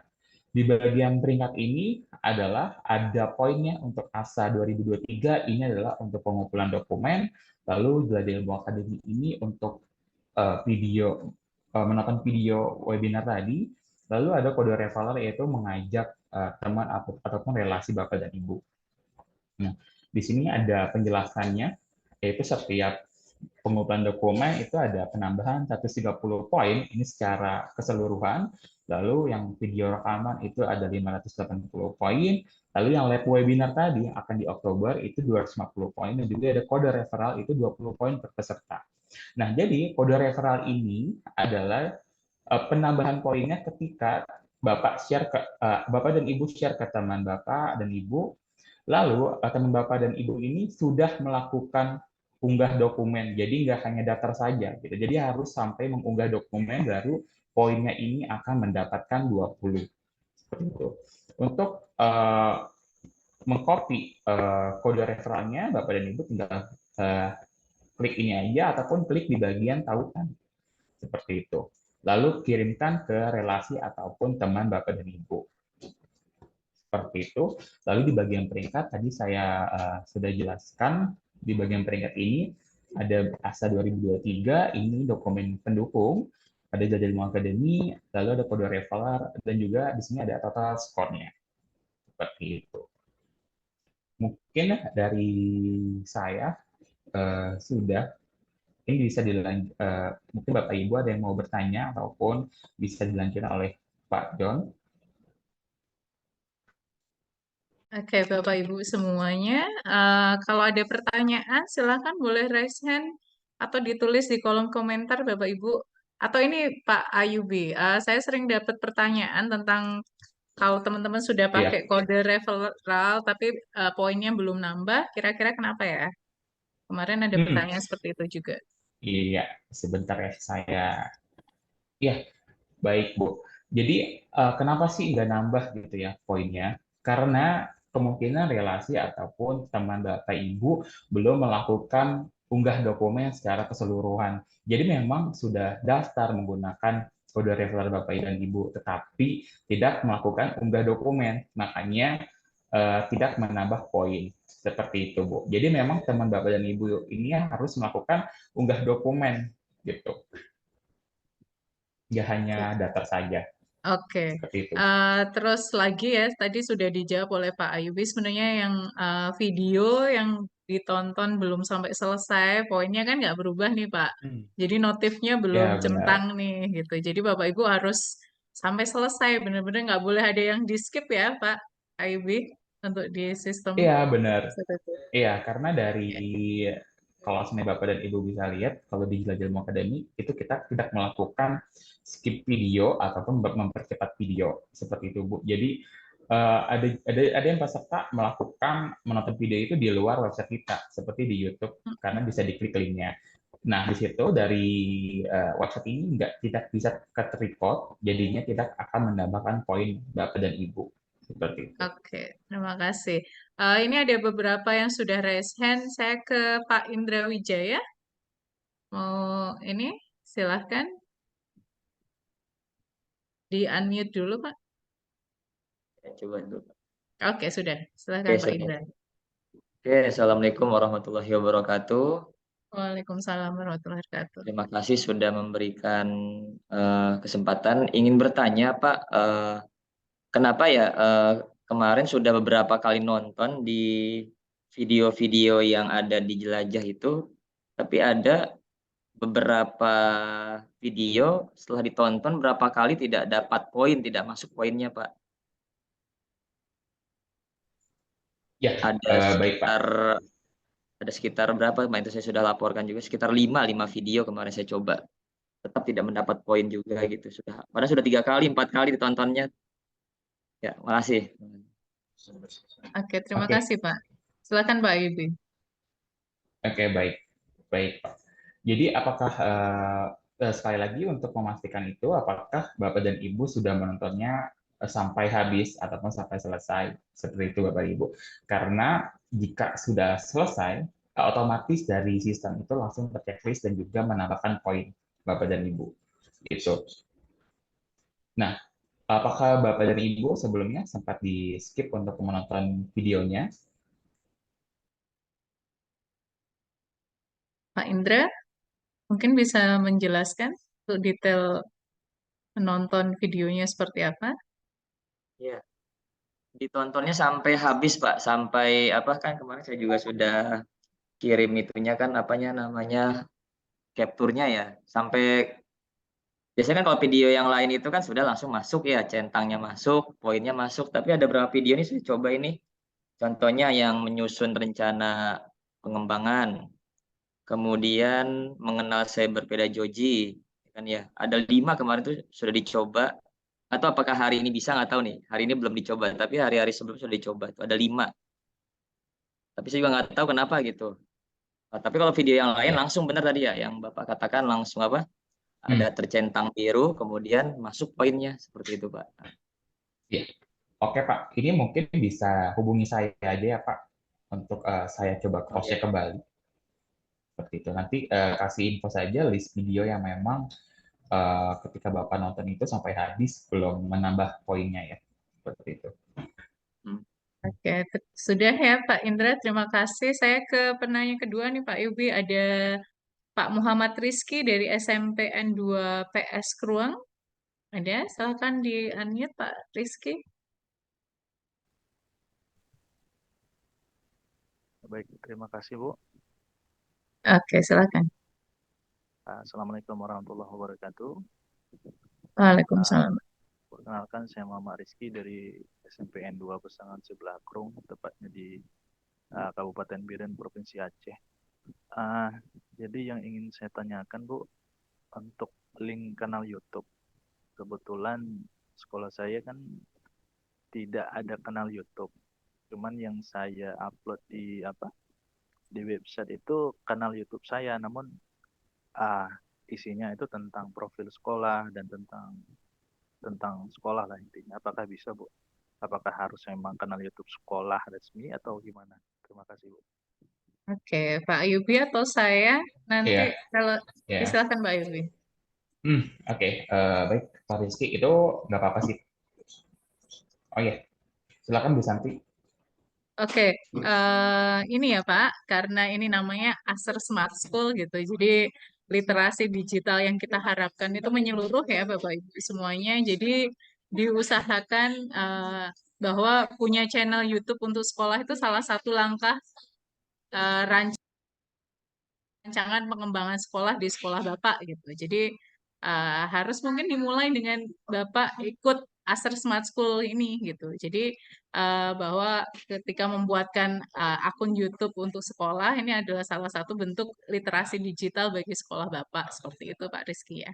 di bagian peringkat ini adalah ada poinnya untuk ASA 2023, ini adalah untuk pengumpulan dokumen, lalu jelajah ilmu akademi ini untuk menonton video webinar tadi, lalu ada kode referral yaitu mengajak teman ataupun relasi Bapak dan Ibu. Nah, di sini ada penjelasannya, yaitu setiap pengumpulan dokumen itu ada penambahan 130 poin, ini secara keseluruhan. Lalu yang video rekaman itu ada 580 poin. Lalu yang live webinar tadi akan di Oktober itu 250 poin. Dan juga ada kode referral itu 20 poin per peserta. Nah, jadi kode referral ini adalah penambahan poinnya ketika Bapak dan Ibu share ke teman Bapak dan Ibu Lalu teman Bapak dan Ibu ini sudah melakukan unggah dokumen, jadi nggak hanya daftar saja, gitu. Jadi harus sampai mengunggah dokumen, baru poinnya ini akan mendapatkan 20. Seperti itu. Untuk mengcopy kode referralnya, Bapak dan Ibu tinggal klik ini aja, ataupun klik di bagian tautan. Seperti itu. Lalu kirimkan ke relasi ataupun teman Bapak dan Ibu. Seperti itu. Lalu di bagian peringkat, tadi saya sudah jelaskan, di bagian peringkat ini ada ASA 2023, ini dokumen pendukung, ada Jajal Ilmu Akademi, lalu ada kode referral, dan juga di sini ada total skornya. Seperti itu. Mungkin dari saya sudah, ini bisa dilanjut, mungkin Bapak Ibu ada yang mau bertanya ataupun bisa dilanjutkan oleh Pak John. Oke, Bapak Ibu semuanya, kalau ada pertanyaan silakan boleh raise hand atau ditulis di kolom komentar Bapak Ibu. Atau ini Pak Ayubi, saya sering dapat pertanyaan tentang kalau teman-teman sudah pakai Iya. kode referral tapi poinnya belum nambah, kira-kira kenapa ya? Kemarin ada pertanyaan seperti itu juga. Iya, sebentar ya saya. Iya, baik Bu. Jadi kenapa sih nggak nambah gitu ya poinnya? Karena kemungkinan relasi ataupun teman Bapak Ibu belum melakukan unggah dokumen secara keseluruhan. Jadi memang sudah daftar menggunakan kode referral Bapak dan Ibu, tetapi tidak melakukan unggah dokumen. Makanya tidak menambah poin. Seperti itu, Bu. Jadi memang teman Bapak dan Ibu ini harus melakukan unggah dokumen gitu. Nggak hanya daftar saja. Oke, Seperti itu. terus lagi ya, tadi sudah dijawab oleh Pak Ayubi, sebenarnya yang video yang ditonton belum sampai selesai, poinnya kan nggak berubah nih Pak. Jadi notifnya Ya, belum benar. centang nih, gitu. Jadi Bapak Ibu harus sampai selesai, benar-benar nggak boleh ada yang di skip ya Pak Ayubi, untuk di sistem. Iya, benar. Seperti itu. Iya, karena dari kalau sebenarnya Bapak dan Ibu bisa lihat, kalau di Jelajah Ilmu Akademi, itu kita tidak melakukan skip video ataupun mempercepat video. Seperti itu, Bu. Jadi, ada yang peserta melakukan menonton video itu di luar website kita, seperti di YouTube, karena bisa diklik linknya. Nah, di situ dari website ini tidak bisa ke-record, jadinya tidak akan menambahkan poin Bapak dan Ibu. Seperti itu. Oke, terima kasih. Ini ada beberapa yang sudah raise hand. Saya ke Pak Indra Wijaya. Mau ini, silahkan. Di-unmute dulu, Pak. Coba dulu. Oke, sudah. Silahkan, Pak Indra. Oke, Assalamualaikum warahmatullahi wabarakatuh. Waalaikumsalam warahmatullahi wabarakatuh. Terima kasih sudah memberikan kesempatan. Ingin bertanya, Pak, kenapa ya kemarin sudah beberapa kali nonton di video-video yang ada di Jelajah itu, tapi ada beberapa video setelah ditonton berapa kali tidak dapat poin, tidak masuk poinnya, Pak. Ya, baik Pak. Ada sekitar berapa, itu saya sudah laporkan juga, sekitar 5 video kemarin saya coba. Tetap tidak mendapat poin juga gitu. Padahal sudah 3 kali, 4 kali ditontonnya. Ya, makasih. Oke, terima kasih, Pak. Silakan, Pak Ayubi. Oke, baik. Baik, Pak. Jadi apakah sekali lagi untuk memastikan itu, apakah Bapak dan Ibu sudah menontonnya sampai habis ataupun sampai selesai, seperti itu Bapak Ibu. Karena jika sudah selesai, otomatis dari sistem itu langsung terchecklist dan juga menambahkan poin Bapak dan Ibu. Itu. Nah, apakah Bapak dan Ibu sebelumnya sempat di skip untuk menonton videonya? Pak Indra, mungkin bisa menjelaskan untuk detail menonton videonya seperti apa? Iya. Ditontonnya sampai habis, Pak. Sampai apa kan kemarin saya juga sudah kirim itunya kan namanya capture-nya ya. Sampai biasanya kan kalau video yang lain itu kan sudah langsung masuk ya, centangnya masuk, poinnya masuk. Tapi ada beberapa video ini saya coba ini. Contohnya yang menyusun rencana pengembangan, kemudian mengenal cyber pedagogy, kan ya. Ada 5 kemarin tuh sudah dicoba. Atau apakah hari ini bisa nggak tahu nih. Hari ini belum dicoba, tapi hari-hari sebelum sudah dicoba. Itu ada 5. Tapi saya juga nggak tahu kenapa gitu. Tapi kalau video yang lain Ya. langsung benar tadi ya, yang Bapak katakan langsung apa? Ada Hmm. tercentang biru, kemudian masuk poinnya seperti itu, Pak. Ya. Oke Pak, ini mungkin bisa hubungi saya aja ya Pak untuk saya coba Oh, cross-check iya. kembali seperti itu. Nanti kasih info saja list video yang memang ketika Bapak nonton itu sampai habis belum menambah poinnya ya. Seperti itu. Oke, sudah ya Pak Indra, terima kasih. Saya ke penanya kedua nih Pak Yubi, ada Pak Muhammad Rizky dari SMPN 2 PS Kruang. Ada, silakan di-unmute Pak Rizky. Baik, terima kasih Bu. Oke, silakan. Assalamualaikum warahmatullahi wabarakatuh. Waalaikumsalam. Perkenalkan, saya Muhammad Rizky dari SMPN 2 Pesangan Sebelah Krung, tepatnya di Kabupaten Biren, Provinsi Aceh. Jadi yang ingin saya tanyakan Bu, untuk link kanal YouTube. Kebetulan sekolah saya kan tidak ada kanal YouTube. Cuman yang saya upload di website itu kanal YouTube saya, namun isinya itu tentang profil sekolah dan tentang sekolah lah intinya. Apakah bisa Bu? Apakah harus memang kanal YouTube sekolah resmi atau gimana? Terima kasih Bu. Oke, Pak Yubi atau saya nanti Iya. kalau Ya. silakan Pak Yubi. Oke. Baik Pak Rizky, itu nggak apa-apa sih. Oh iya, silakan Bu Santi. Oke, ini ya Pak, karena ini namanya Aser Smart School gitu, jadi literasi digital yang kita harapkan itu menyeluruh ya Bapak Ibu semuanya. Jadi diusahakan bahwa punya channel YouTube untuk sekolah itu salah satu langkah rancangan pengembangan sekolah di sekolah Bapak gitu. Jadi harus mungkin dimulai dengan Bapak ikut Aser Smart School ini gitu. Jadi bahwa ketika membuatkan akun YouTube untuk sekolah ini adalah salah satu bentuk literasi digital bagi sekolah Bapak seperti itu Pak Rizky ya.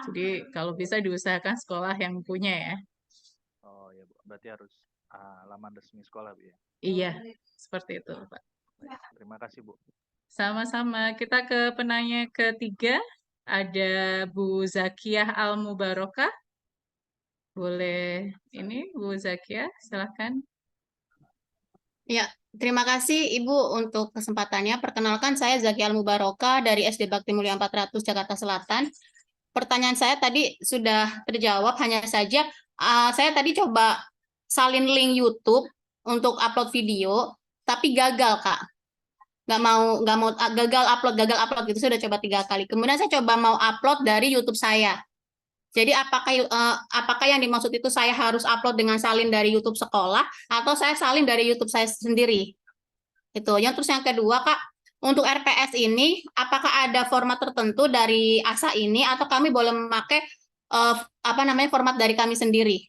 Jadi kalau bisa diusahakan sekolah yang punya ya. Oh ya Bu, berarti harus laman resmi sekolah Bu ya. Iya, seperti itu Pak. Baik, terima kasih Bu. Sama-sama. Kita ke penanya ketiga. Ada Bu Zakiyah Al-Mubarokah. Boleh ini Bu Zakiyah, silahkan. Ya, terima kasih Ibu untuk kesempatannya. Perkenalkan saya Zaki Al-Mubarokah dari SD Bakti Mulia 400 Jakarta Selatan. Pertanyaan saya tadi sudah terjawab, hanya saja saya tadi coba salin link YouTube untuk upload video, tapi gagal Kak. Nggak mau gagal upload gitu. Saya udah coba 3 kali. Kemudian saya coba mau upload dari YouTube saya. Jadi apakah yang dimaksud itu saya harus upload dengan salin dari YouTube sekolah atau saya salin dari YouTube saya sendiri? Itu. Terus yang kedua Kak, untuk RPS ini apakah ada format tertentu dari ASA ini atau kami boleh memakai format dari kami sendiri?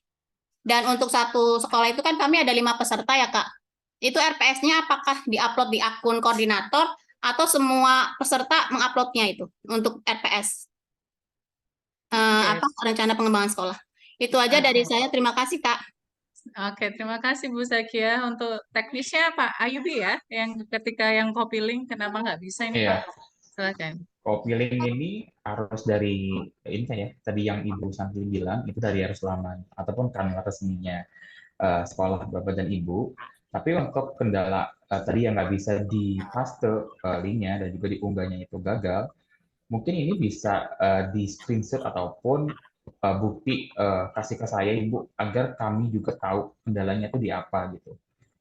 Dan untuk satu sekolah itu kan kami ada 5 peserta ya Kak. Itu RPS-nya apakah diupload di akun koordinator atau semua peserta menguploadnya itu untuk RPS? Rencana pengembangan sekolah. Itu aja dari saya. Terima kasih, Kak. Oke, terima kasih Bu Zakia. Untuk teknisnya Pak Ayubi ya, yang ketika yang copy link, kenapa nggak bisa ini Iya. Pak? Silakan. Copy link ini harus dari ini kan ya, tadi yang Ibu Santi bilang itu dari harus laman ataupun kanal resminya sekolah Bapak dan Ibu. Tapi untuk kendala tadi yang nggak bisa di-paste linknya dan juga diunggahnya itu gagal, mungkin ini bisa di screenshot ataupun bukti kasih ke saya Ibu agar kami juga tahu kendalanya itu di apa gitu.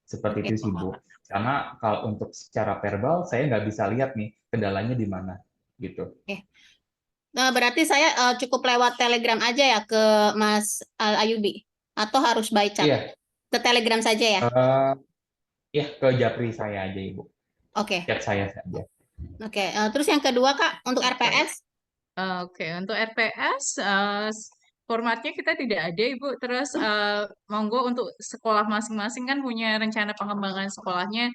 Seperti itu sih Bu. Karena kalau untuk secara verbal saya nggak bisa lihat nih kendalanya di mana gitu. Berarti saya cukup lewat Telegram aja ya ke Mas Ayubi atau harus by chat? Iya. Ke Telegram saja ya? Iya, ke Japri saya aja Ibu. Oke. Chat saya saja. Oke. Terus yang kedua Kak, untuk RPS? Oke, untuk RPS formatnya kita tidak ada Ibu. Terus monggo untuk sekolah masing-masing kan punya rencana pengembangan sekolahnya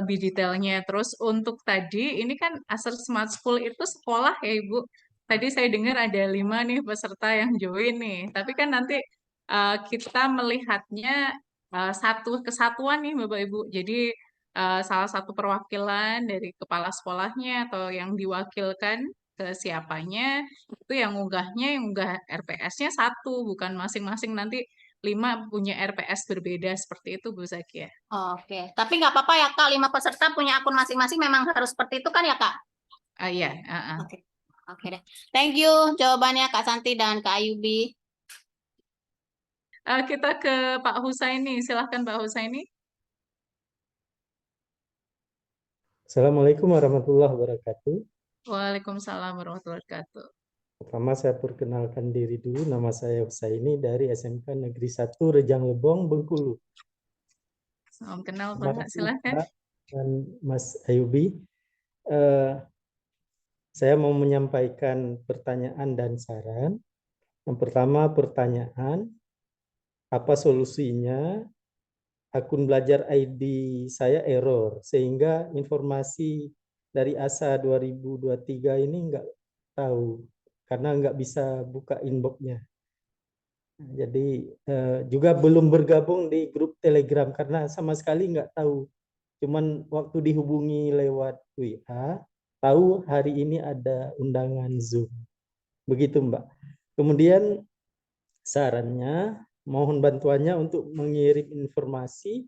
lebih detailnya. Terus untuk tadi ini kan Aser Smart School itu sekolah ya Ibu. Tadi saya dengar ada 5 nih peserta yang join nih. Tapi kan nanti kita melihatnya satu kesatuan nih Bapak Ibu. Jadi salah satu perwakilan dari kepala sekolahnya atau yang diwakilkan ke siapanya, itu yang unggah RPS-nya satu, bukan masing-masing nanti 5 punya RPS berbeda seperti itu Bu Zakia. Oke, tapi nggak apa-apa ya Kak, 5 peserta punya akun masing-masing memang harus seperti itu kan ya Kak? Iya, Oke, oke deh. Thank you jawabannya Kak Santi dan Kak Ayubi. Kita ke Pak Husaini, silahkan Pak Husaini. Assalamualaikum warahmatullahi wabarakatuh. Waalaikumsalam warahmatullahi wabarakatuh. Pertama saya perkenalkan diri dulu, nama saya Husaini dari SMK Negeri 1 Rejang Lebong, Bengkulu. Salam kenal Terima Pak, kasih silahkan. Pak dan Mas Ayubi. Saya mau menyampaikan pertanyaan dan saran. Yang pertama pertanyaan, apa solusinya akun belajar ID saya error, sehingga informasi dari ASA 2023 ini nggak tahu, karena nggak bisa buka inbox-nya. Jadi juga belum bergabung di grup Telegram, karena sama sekali nggak tahu. Cuman waktu dihubungi lewat WA, tahu hari ini ada undangan Zoom. Begitu Mbak. Kemudian sarannya, mohon bantuannya untuk mengirim informasi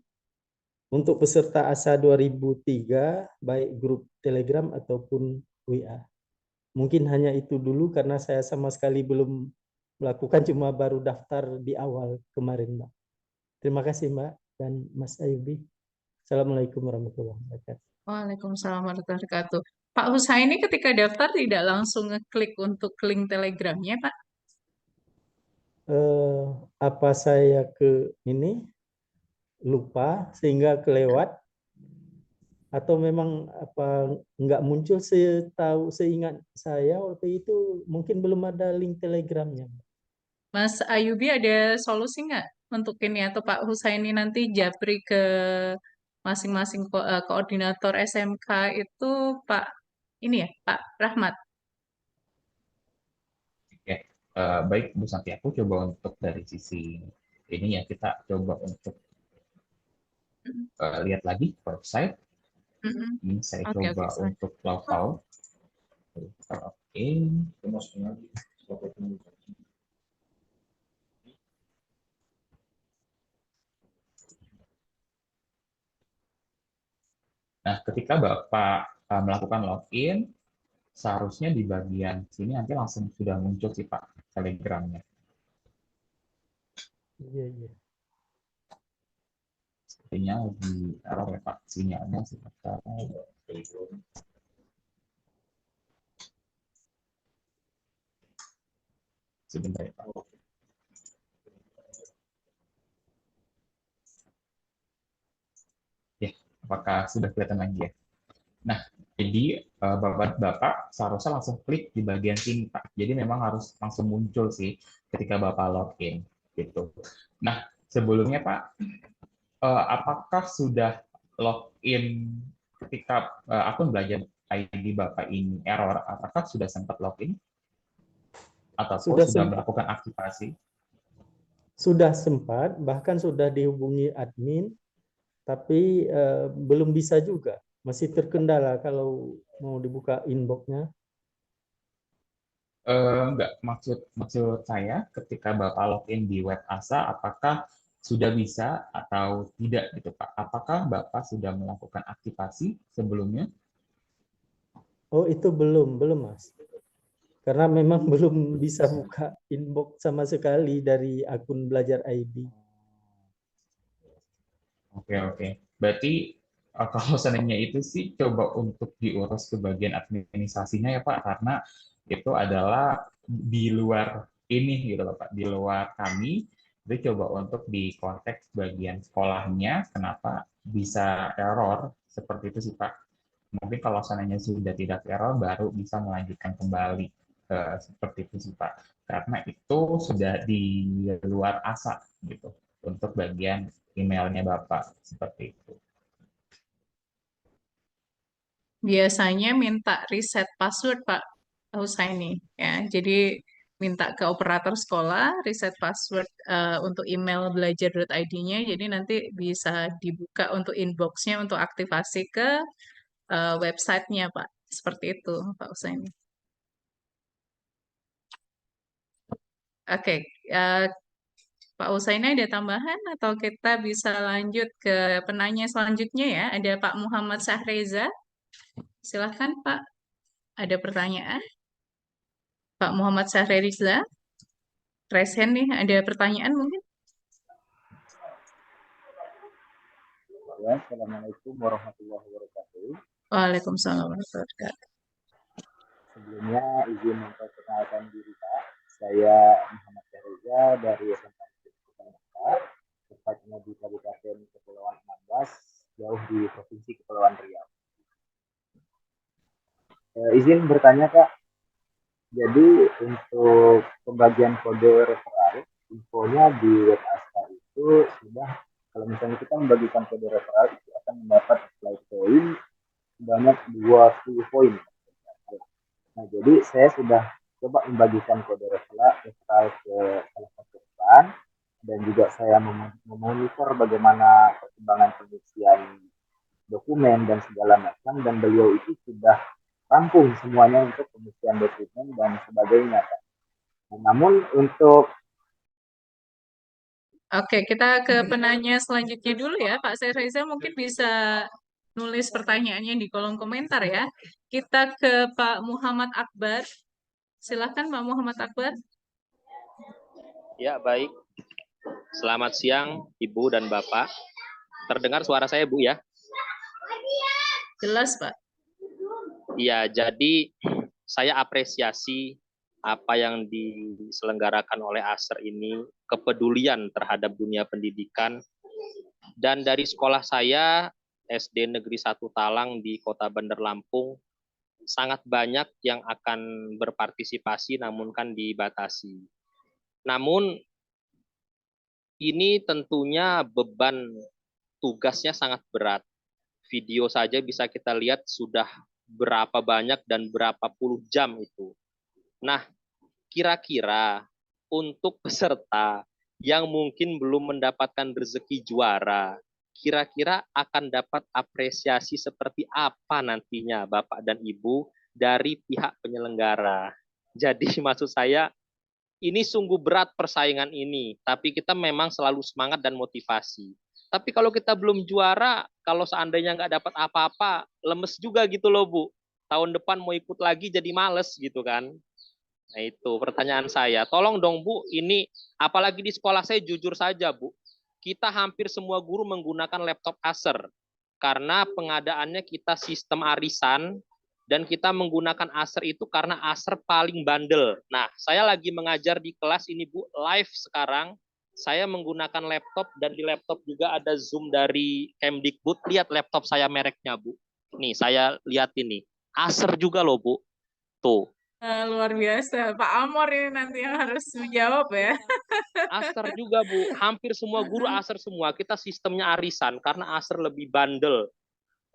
untuk peserta ASA 2003, baik grup Telegram ataupun WA. Mungkin hanya itu dulu karena saya sama sekali belum melakukan, cuma baru daftar di awal kemarin, Mbak. Terima kasih, Mbak dan Mas Ayubi. Assalamualaikum warahmatullahi wabarakatuh. Waalaikumsalam warahmatullahi wabarakatuh. Pak Husaini ketika daftar tidak langsung ngeklik untuk link Telegramnya, Pak? Apa saya ke ini lupa sehingga kelewat, atau memang apa nggak muncul? Seingat saya waktu itu mungkin belum ada link Telegramnya. Mas Ayubi ada solusi nggak untuk ini, atau Pak Husaini nanti japri ke masing-masing koordinator SMK itu Pak ini ya, Pak Rahmat. Oke, baik Bu Santi, aku coba untuk dari sisi ini ya, kita coba untuk lihat lagi website. Ini saya Oke, coba sorry. untuk log out. Oke. Nah, ketika Bapak melakukan login, seharusnya di bagian sini nanti langsung sudah muncul sih Pak Telegramnya. Iya. Sepertinya di error ya Pak, sinyalnya sebentar. Sebentar ya Pak. Ya, apakah sudah kelihatan lagi ya? Nah, jadi Bapak seharusnya langsung klik di bagian sini Pak. Jadi memang harus langsung muncul sih ketika Bapak login gitu. Nah, sebelumnya Pak, apakah sudah login ketika akun belajar ID Bapak ini error? Apakah sudah sempat login? Ataupun sudah melakukan aktivasi? Sudah sempat, bahkan sudah dihubungi admin, tapi belum bisa juga. Masih terkendala kalau mau dibuka inbox-nya. Enggak, maksud saya ketika Bapak login di web ASA, apakah sudah bisa atau tidak gitu Pak? Apakah Bapak sudah melakukan aktivasi sebelumnya? Oh, itu belum Mas. Karena memang belum bisa buka inbox sama sekali dari akun belajar ID. Oke. Berarti kalau seandainya itu sih coba untuk diurus ke bagian administrasinya ya Pak, karena itu adalah di luar ini gitu loh Pak, di luar kami. Itu coba untuk di konteks bagian sekolahnya, kenapa bisa error seperti itu sih Pak. Mungkin kalau seandainya sudah tidak error, baru bisa melanjutkan kembali seperti itu sih Pak. Karena itu sudah di luar ASA gitu untuk bagian emailnya Bapak seperti itu. Biasanya minta reset password Pak Husaini ya. Jadi minta ke operator sekolah, reset password untuk email belajar.id-nya, jadi nanti bisa dibuka untuk inbox-nya untuk aktivasi ke website-nya, Pak. Seperti itu, Pak Usaini. Oke, Pak Usaini ada tambahan atau kita bisa lanjut ke penanya selanjutnya ya? Ada Pak Muhammad Sahreza. Silahkan Pak, ada pertanyaan? Pak Muhammad Sahreza, raise hand nih, ada pertanyaan mungkin? Ya, Assalamualaikum warahmatullahi wabarakatuh. Waalaikumsalam warahmatullahi wabarakatuh. Sebelumnya izin memperkenalkan diri Pak. Saya Muhammad Sahreza dari SMP tepatnya di Kabupaten Kepulauan Anambas, jauh di Provinsi Kepulauan Riau. Izin bertanya Kak, jadi untuk pembagian kode referral, infonya di web ASTA itu sudah, kalau misalnya kita membagikan kode referral itu akan mendapat apply point sebanyak 20 poin. Nah, jadi saya sudah coba membagikan kode referral ke salah satu rekan, dan juga saya memonitor bagaimana perkembangan pengisian dokumen dan segala macam, dan beliau itu sudah rampung semuanya untuk pengisian dokumen dan sebagainya. Nah, namun untuk Oke, kita ke penanya selanjutnya dulu ya. Pak Sahreza mungkin bisa nulis pertanyaannya di kolom komentar ya. Kita ke Pak Muhammad Akbar. Silakan Pak Muhammad Akbar. Ya, baik. Selamat siang Ibu dan Bapak. Terdengar suara saya, Bu, ya? Jelas, Pak. Iya, jadi saya apresiasi apa yang diselenggarakan oleh ASER ini, kepedulian terhadap dunia pendidikan. Dan dari sekolah saya, SD Negeri 1 Talang di Kota Bandar Lampung, sangat banyak yang akan berpartisipasi namun kan dibatasi. Namun ini tentunya beban tugasnya sangat berat. Video saja bisa kita lihat sudah berapa banyak dan berapa puluh jam itu. Nah, kira-kira untuk peserta yang mungkin belum mendapatkan rezeki juara, kira-kira akan dapat apresiasi seperti apa nantinya Bapak dan Ibu dari pihak penyelenggara. Jadi maksud saya, ini sungguh berat persaingan ini, tapi kita memang selalu semangat dan motivasi. Tapi kalau kita belum juara, kalau seandainya nggak dapat apa-apa, lemes juga gitu loh Bu. Tahun depan mau ikut lagi jadi males gitu kan. Nah itu pertanyaan saya. Tolong dong Bu, ini apalagi di sekolah saya jujur saja Bu. Kita hampir semua guru menggunakan laptop Acer. Karena pengadaannya kita sistem arisan, dan kita menggunakan Acer itu karena Acer paling bandel. Nah, saya lagi mengajar di kelas ini Bu, live sekarang. Saya menggunakan laptop dan di laptop juga ada Zoom dari Kemdikbud. Lihat laptop saya mereknya Bu. Nih, saya lihat ini. Acer juga loh Bu. Tuh. Luar biasa. Pak Amor ini nanti yang harus menjawab ya. Acer juga Bu. Hampir semua guru Acer semua. Kita sistemnya arisan karena Acer lebih bandel.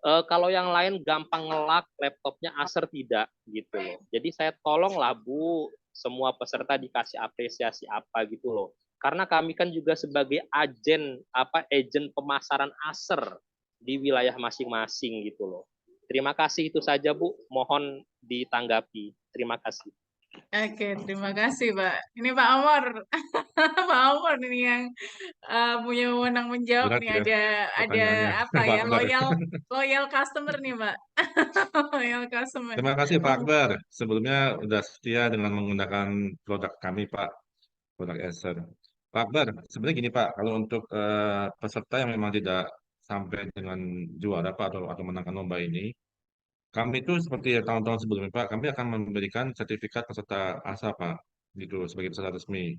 Kalau yang lain gampang ngelak laptopnya, Acer tidak gitu loh. Jadi saya tolonglah Bu, semua peserta dikasih apresiasi apa gitu loh. Karena kami kan juga sebagai agen pemasaran Acer di wilayah masing-masing gitu loh. Terima kasih, itu saja Bu, mohon ditanggapi. Terima kasih. Oke, terima kasih Pak. Ini Pak Amor, Pak Amor ini yang punya wewenang menjawab Berat nih. ya Ada pertanyaannya, apa Pak ya, Akbar. loyal customer nih Pak. Loyal customer. Terima kasih Pak Akbar. Sebelumnya sudah setia dengan menggunakan produk kami Pak, produk Acer. Pak Akbar, sebenarnya gini Pak, kalau untuk peserta yang memang tidak sampai dengan juara Pak atau menangkan lomba ini, kami itu seperti tahun-tahun sebelumnya Pak, kami akan memberikan sertifikat peserta ASA Pak, gitu sebagai peserta resmi.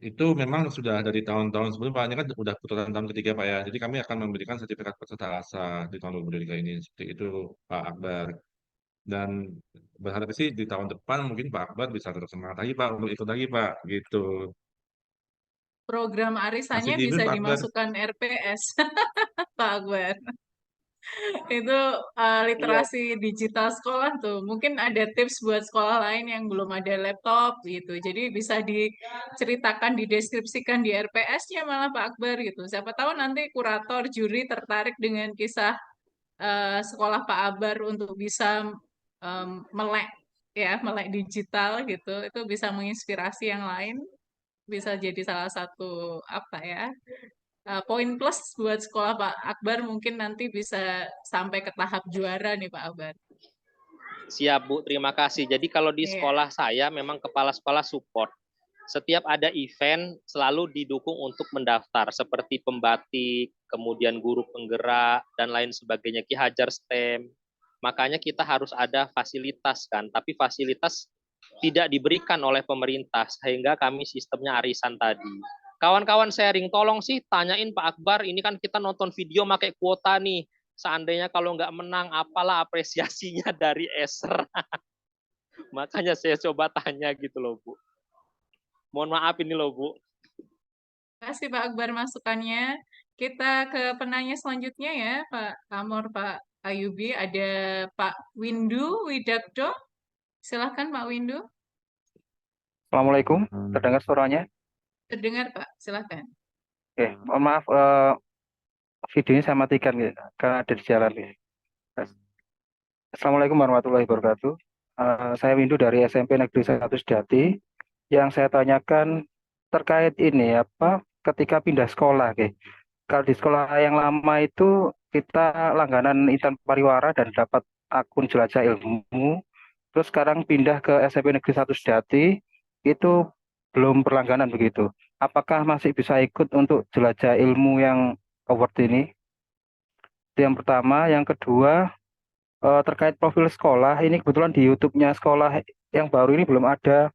Itu memang sudah dari tahun-tahun sebelumnya Pak, ini kan sudah putaran tahun ketiga Pak ya. Jadi kami akan memberikan sertifikat peserta ASA di tahun 2023 ini. Seperti itu Pak Akbar. Dan berharap sih di tahun depan mungkin Pak Akbar bisa tetap semangat lagi Pak untuk ikut lagi Pak, gitu. Program Masih arisannya tidur bisa Pak Akbar. dimasukkan RPS, Pak Akbar. Itu literasi digital sekolah tuh. Mungkin ada tips buat sekolah lain yang belum ada laptop gitu. Jadi bisa diceritakan, dideskripsikan di RPS-nya malah Pak Akbar gitu. Siapa tahu nanti kurator juri tertarik dengan kisah sekolah Pak Akbar untuk bisa melek ya, melek digital gitu. Itu bisa menginspirasi yang lain. Bisa jadi salah satu apa ya? Poin plus buat sekolah Pak Akbar mungkin nanti bisa sampai ke tahap juara nih Pak Akbar. Siap Bu, terima kasih. Jadi kalau di Iya. sekolah saya memang kepala sekolah support. Setiap ada event selalu didukung untuk mendaftar seperti pembatik, kemudian guru penggerak dan lain sebagainya, Ki Hajar STEM. Makanya kita harus ada fasilitas kan, tapi fasilitas tidak diberikan oleh pemerintah sehingga kami sistemnya arisan tadi. Kawan-kawan sharing, tolong sih tanyain Pak Akbar, ini kan kita nonton video pakai kuota nih. Seandainya kalau nggak menang, apalah apresiasinya dari ESER. Makanya saya coba tanya gitu loh, Bu. Mohon maaf ini loh, Bu. Terima kasih Pak Akbar masukannya. Kita ke penanya selanjutnya ya, Pak Amor, Pak Ayubi. Ada Pak Windu Widakdo. Silahkan Pak Windu. Assalamualaikum, terdengar suaranya? Terdengar Pak, silahkan. Oke, mohon maaf, videonya saya matikan ya, karena ada di jalan ya. Assalamualaikum warahmatullahi wabarakatuh. Saya Windu dari SMP Negeri 1 Sedati. Yang saya tanyakan terkait ini apa ketika pindah sekolah, oke. Kalau di sekolah yang lama itu kita langganan Intan Pariwara dan dapat akun jelajah ilmu. Terus sekarang pindah ke SMP Negeri 1 Sedati itu belum berlangganan begitu. Apakah masih bisa ikut untuk jelajah ilmu yang award ini? Itu yang pertama. Yang kedua, terkait profil sekolah, ini kebetulan di YouTube-nya sekolah yang baru ini belum ada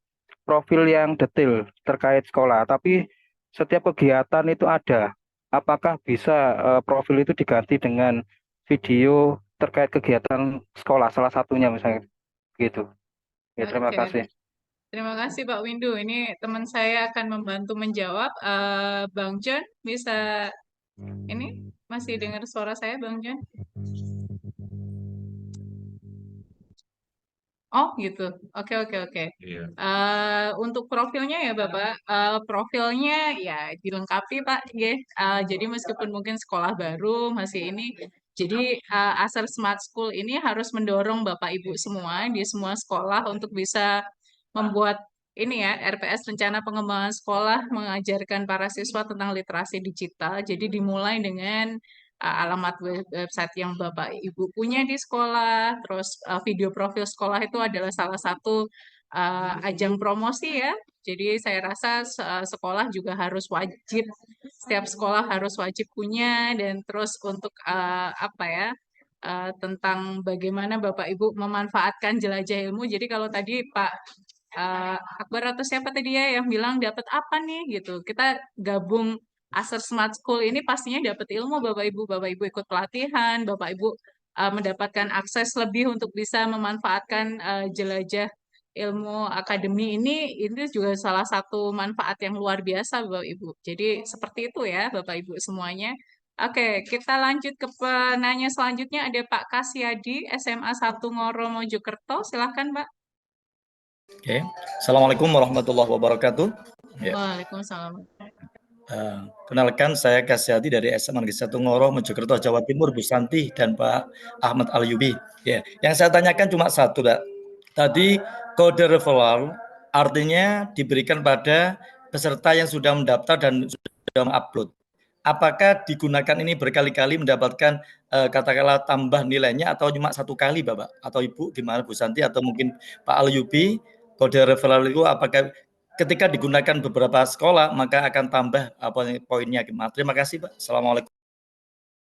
profil yang detail terkait sekolah, tapi setiap kegiatan itu ada. Apakah bisa profil itu diganti dengan video terkait kegiatan sekolah, salah satunya misalnya gitu. Ya, terima Oke. kasih. Terima kasih Pak Windu. Ini teman saya akan membantu menjawab. Bang John, bisa ini masih dengar suara saya, Bang John? Oh gitu. Oke oke oke. Iya. Untuk profilnya ya Bapak, profilnya ya dilengkapi Pak, ya. Jadi meskipun mungkin sekolah baru masih ini, jadi Aser Smart School ini harus mendorong Bapak Ibu semua di semua sekolah untuk bisa membuat ini ya RPS rencana pengembangan sekolah mengajarkan para siswa tentang literasi digital. Jadi dimulai dengan alamat website yang Bapak Ibu punya di sekolah, terus video profil sekolah itu adalah salah satu ajang promosi ya. Jadi saya rasa sekolah juga harus wajib, setiap sekolah harus wajib punya, dan terus untuk apa ya, tentang bagaimana Bapak Ibu memanfaatkan jelajah ilmu. Jadi kalau tadi Pak Akbar atau siapa tadi ya yang bilang dapat apa nih gitu, kita gabung Aser Smart School ini pastinya dapat ilmu Bapak Ibu ikut pelatihan, Bapak Ibu mendapatkan akses lebih untuk bisa memanfaatkan jelajah ilmu akademi ini juga salah satu manfaat yang luar biasa Bapak Ibu. Jadi seperti itu ya Bapak Ibu semuanya. Oke, kita lanjut ke penanya selanjutnya, ada Pak Kasyadi, SMA 1 Ngoro Mojokerto. Silahkan Pak. Oke, Assalamualaikum warahmatullahi wabarakatuh. Ya. Waalaikumsalam. Kenalkan saya Kasyadi dari SMA Negeri 1 Ngoro Mojokerto Jawa Timur, Bu Santi dan Pak Ahmad Alyubi. Ya, yang saya tanyakan cuma satu, Pak. Tadi kode referral artinya diberikan pada peserta yang sudah mendaftar dan sudah mengupload. Apakah digunakan ini berkali-kali mendapatkan katakanlah tambah nilainya atau cuma satu kali, Bapak atau Ibu, gimana Bu Santi atau mungkin Pak Alyubi? Kode referral itu apakah ketika digunakan beberapa sekolah maka akan tambah poinnya? Terima kasih Pak. Assalamualaikum.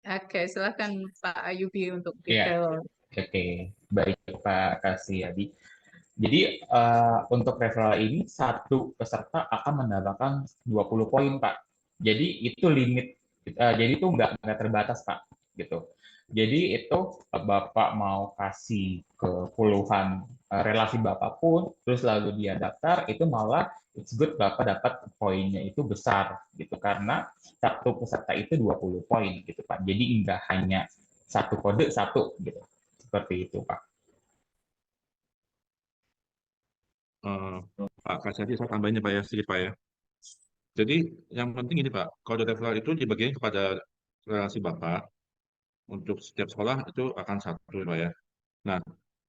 Oke, silakan Pak Ayubi untuk Iya. detail. Oke, baik Pak Kasyadi. Jadi untuk referral ini satu peserta akan mendapatkan 20 poin Pak. Jadi itu limit, jadi itu nggak terbatas Pak, gitu. Jadi itu Bapak mau kasih ke puluhan relasi Bapak pun, terus lalu dia daftar, itu malah it's good Bapak dapat poinnya itu besar, gitu. Karena satu peserta itu 20 poin, gitu Pak. Jadi nggak hanya satu kode satu gitu. Seperti itu, Pak. Pak Kasyadi, saya tambahin ya Pak ya, sedikit Pak ya. Jadi yang penting ini Pak, kode referral itu dibagikan kepada relasi Bapak untuk setiap sekolah itu akan satu Pak ya. Nah,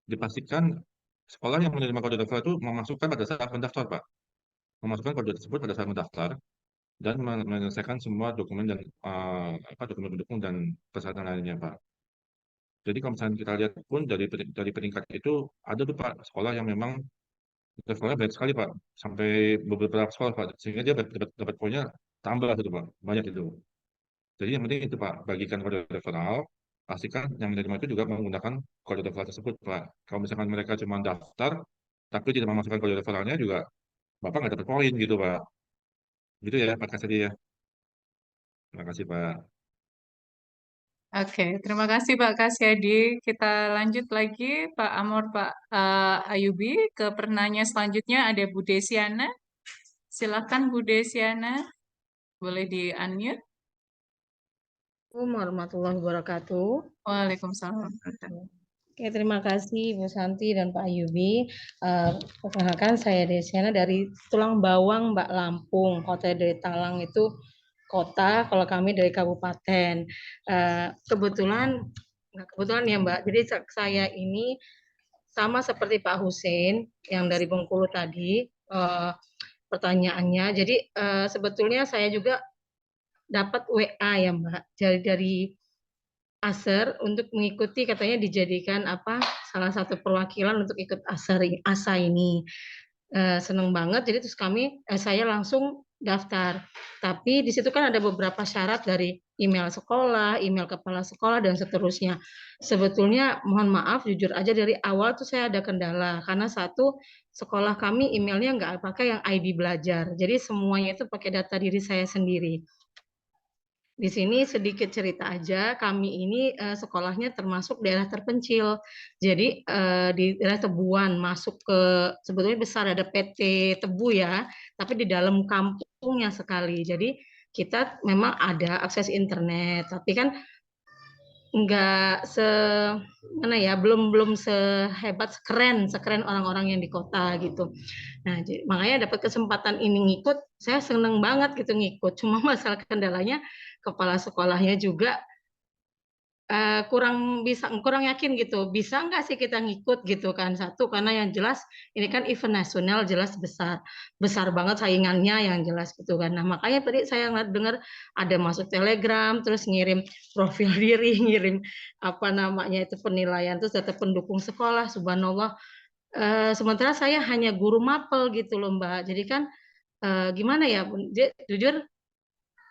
dipastikan sekolah yang menerima kode referral itu memasukkan pada saat mendaftar Pak. Memasukkan kode tersebut pada saat mendaftar dan menyelesaikan semua dokumen dan dokumen pendukung dan persyaratan lainnya Pak. Jadi kalau misalnya kita lihat pun dari peringkat itu ada tuh Pak sekolah yang memang referralnya banyak sekali Pak, sampai beberapa sekolah Pak, sehingga dia dapat poinnya tambah itu Pak, banyak itu. Jadi yang penting itu Pak, bagikan kode referral, pastikan yang menerima itu juga menggunakan kode referral tersebut Pak. Kalau misalkan mereka cuma daftar, tapi tidak memasukkan kode referralnya juga, Bapak nggak dapat poin gitu Pak. Gitu ya Pak Kasadi ya. Terima kasih Pak. Oke, terima kasih Pak Kasyadi. Kita lanjut lagi Pak Amor, Pak Ayubi. Ke penanya selanjutnya ada Bu Desiana. Silakan Bu Desiana, boleh di-unmute. Assalamualaikum warahmatullahi wabarakatuh. Waalaikumsalam. Oke, terima kasih Bu Santi dan Pak Ayubi. Perkenalkan saya Desiana dari Tulang Bawang, Mbak Lampung. Kota dari Talang itu kota, kalau kami dari kabupaten. Kebetulan ya Mbak, jadi saya ini sama seperti Pak Husein yang dari Bengkulu tadi pertanyaannya. Jadi sebetulnya saya juga dapat WA ya Mbak dari ASER untuk mengikuti, katanya dijadikan salah satu perwakilan untuk ikut ASA ini. Seneng banget, jadi terus saya langsung daftar. Tapi di situ kan ada beberapa syarat dari email sekolah, email kepala sekolah dan seterusnya. Sebetulnya mohon maaf jujur aja dari awal tuh saya ada kendala karena satu sekolah kami emailnya nggak pakai yang ID belajar. Jadi semuanya itu pakai data diri saya sendiri. Di sini sedikit cerita aja, kami ini sekolahnya termasuk daerah terpencil. Jadi di daerah Tebuan, masuk ke, sebetulnya besar ada PT Tebu ya, tapi di dalam kampungnya sekali. Jadi kita memang ada akses internet, tapi kan enggak belum sehebat sekeren orang-orang yang di kota gitu. Nah, makanya dapat kesempatan ini ngikut, saya seneng banget gitu ngikut. Cuma masalah kendalanya kepala sekolahnya juga kurang yakin gitu, bisa nggak sih kita ngikut gitu kan. Satu, karena yang jelas ini kan event nasional, jelas besar banget saingannya yang jelas gitu kan. Nah makanya tadi saya dengar ada masuk Telegram, terus ngirim profil diri, ngirim penilaian, terus data pendukung sekolah, subhanallah. Sementara saya hanya guru mapel gitu loh Mbak, jadi kan gimana ya, jujur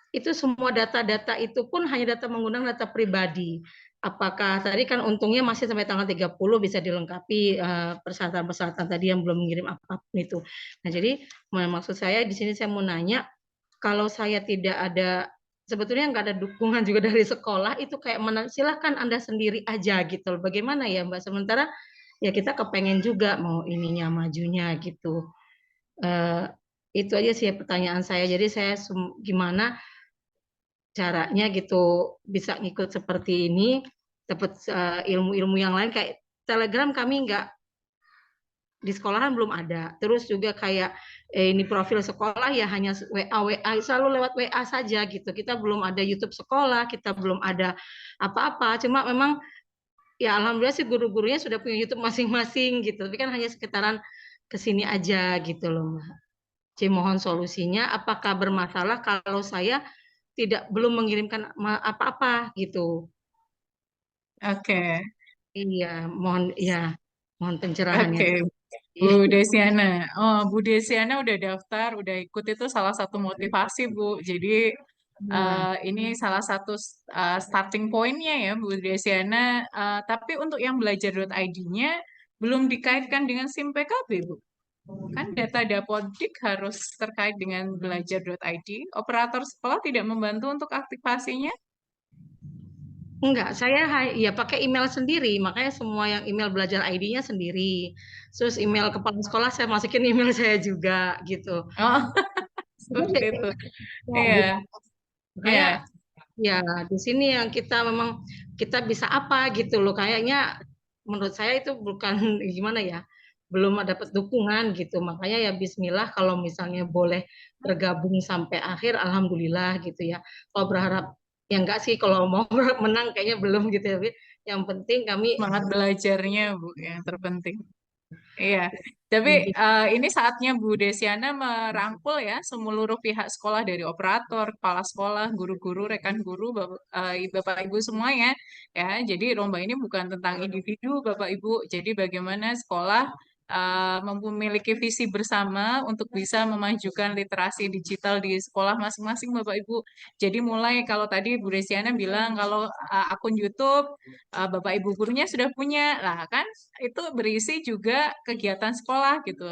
itu semua data-data itu pun hanya data menggunakan data pribadi. Apakah tadi kan untungnya masih sampai tanggal 30 bisa dilengkapi persyaratan-persyaratan tadi yang belum mengirim apapun itu. Nah, jadi maksud saya di sini saya mau nanya, kalau saya tidak ada, sebetulnya nggak ada dukungan juga dari sekolah, itu kayak silahkan Anda sendiri aja gitu. Bagaimana ya Mbak? Sementara ya kita kepengen juga mau ininya majunya gitu. Itu aja sih pertanyaan saya. Jadi saya gimana caranya gitu bisa ngikut seperti ini, dapat ilmu-ilmu yang lain. Kayak Telegram kami nggak, di sekolahan belum ada. Terus juga kayak ini profil sekolah ya hanya WA selalu lewat WA saja gitu. Kita belum ada YouTube sekolah, kita belum ada apa-apa. Cuma memang ya alhamdulillah sih guru-gurunya sudah punya YouTube masing-masing gitu. Tapi kan hanya sekitaran kesini aja gitu loh Mbak. Jadi mohon solusinya, apakah bermasalah kalau saya belum mengirimkan apa-apa gitu. Oke. Iya, mohon pencerahannya. Oke, Bu Desiana. Oh, Bu Desiana udah daftar, udah ikut, itu salah satu motivasi Bu. Jadi ini salah satu starting point-nya ya Bu Desiana. Tapi untuk yang belajar.id-nya belum dikaitkan dengan SIM PKB Bu. Kan data Dapodik harus terkait dengan belajar.id. Operator sekolah tidak membantu untuk aktivasinya? Enggak, saya ya pakai email sendiri, makanya semua yang email belajar ID-nya sendiri. Terus email kepala sekolah saya masukin email saya juga gitu. Oh, seperti itu. Iya. Makanya Ya, di sini yang kita memang kita bisa apa gitu loh. Kayaknya menurut saya itu bukan gimana ya, belum dapat dukungan gitu. Makanya ya Bismillah kalau misalnya boleh bergabung sampai akhir, alhamdulillah gitu ya. Kalau berharap ya enggak sih, kalau mau menang kayaknya belum gitu ya. Bi. Yang penting kami Semangat belajarnya, Bu, yang terpenting. Iya, tapi ini saatnya Bu Desiana merangkul ya seluruh pihak sekolah dari operator, kepala sekolah, guru-guru, rekan guru, Bapak Ibu semua ya. Ya, jadi lomba ini bukan tentang individu Bapak Ibu. Jadi bagaimana sekolah memiliki visi bersama untuk bisa memajukan literasi digital di sekolah masing-masing Bapak Ibu. Jadi mulai kalau tadi Bu Desiana bilang kalau akun YouTube Bapak Ibu gurunya sudah punya, lah kan itu berisi juga kegiatan sekolah gitu.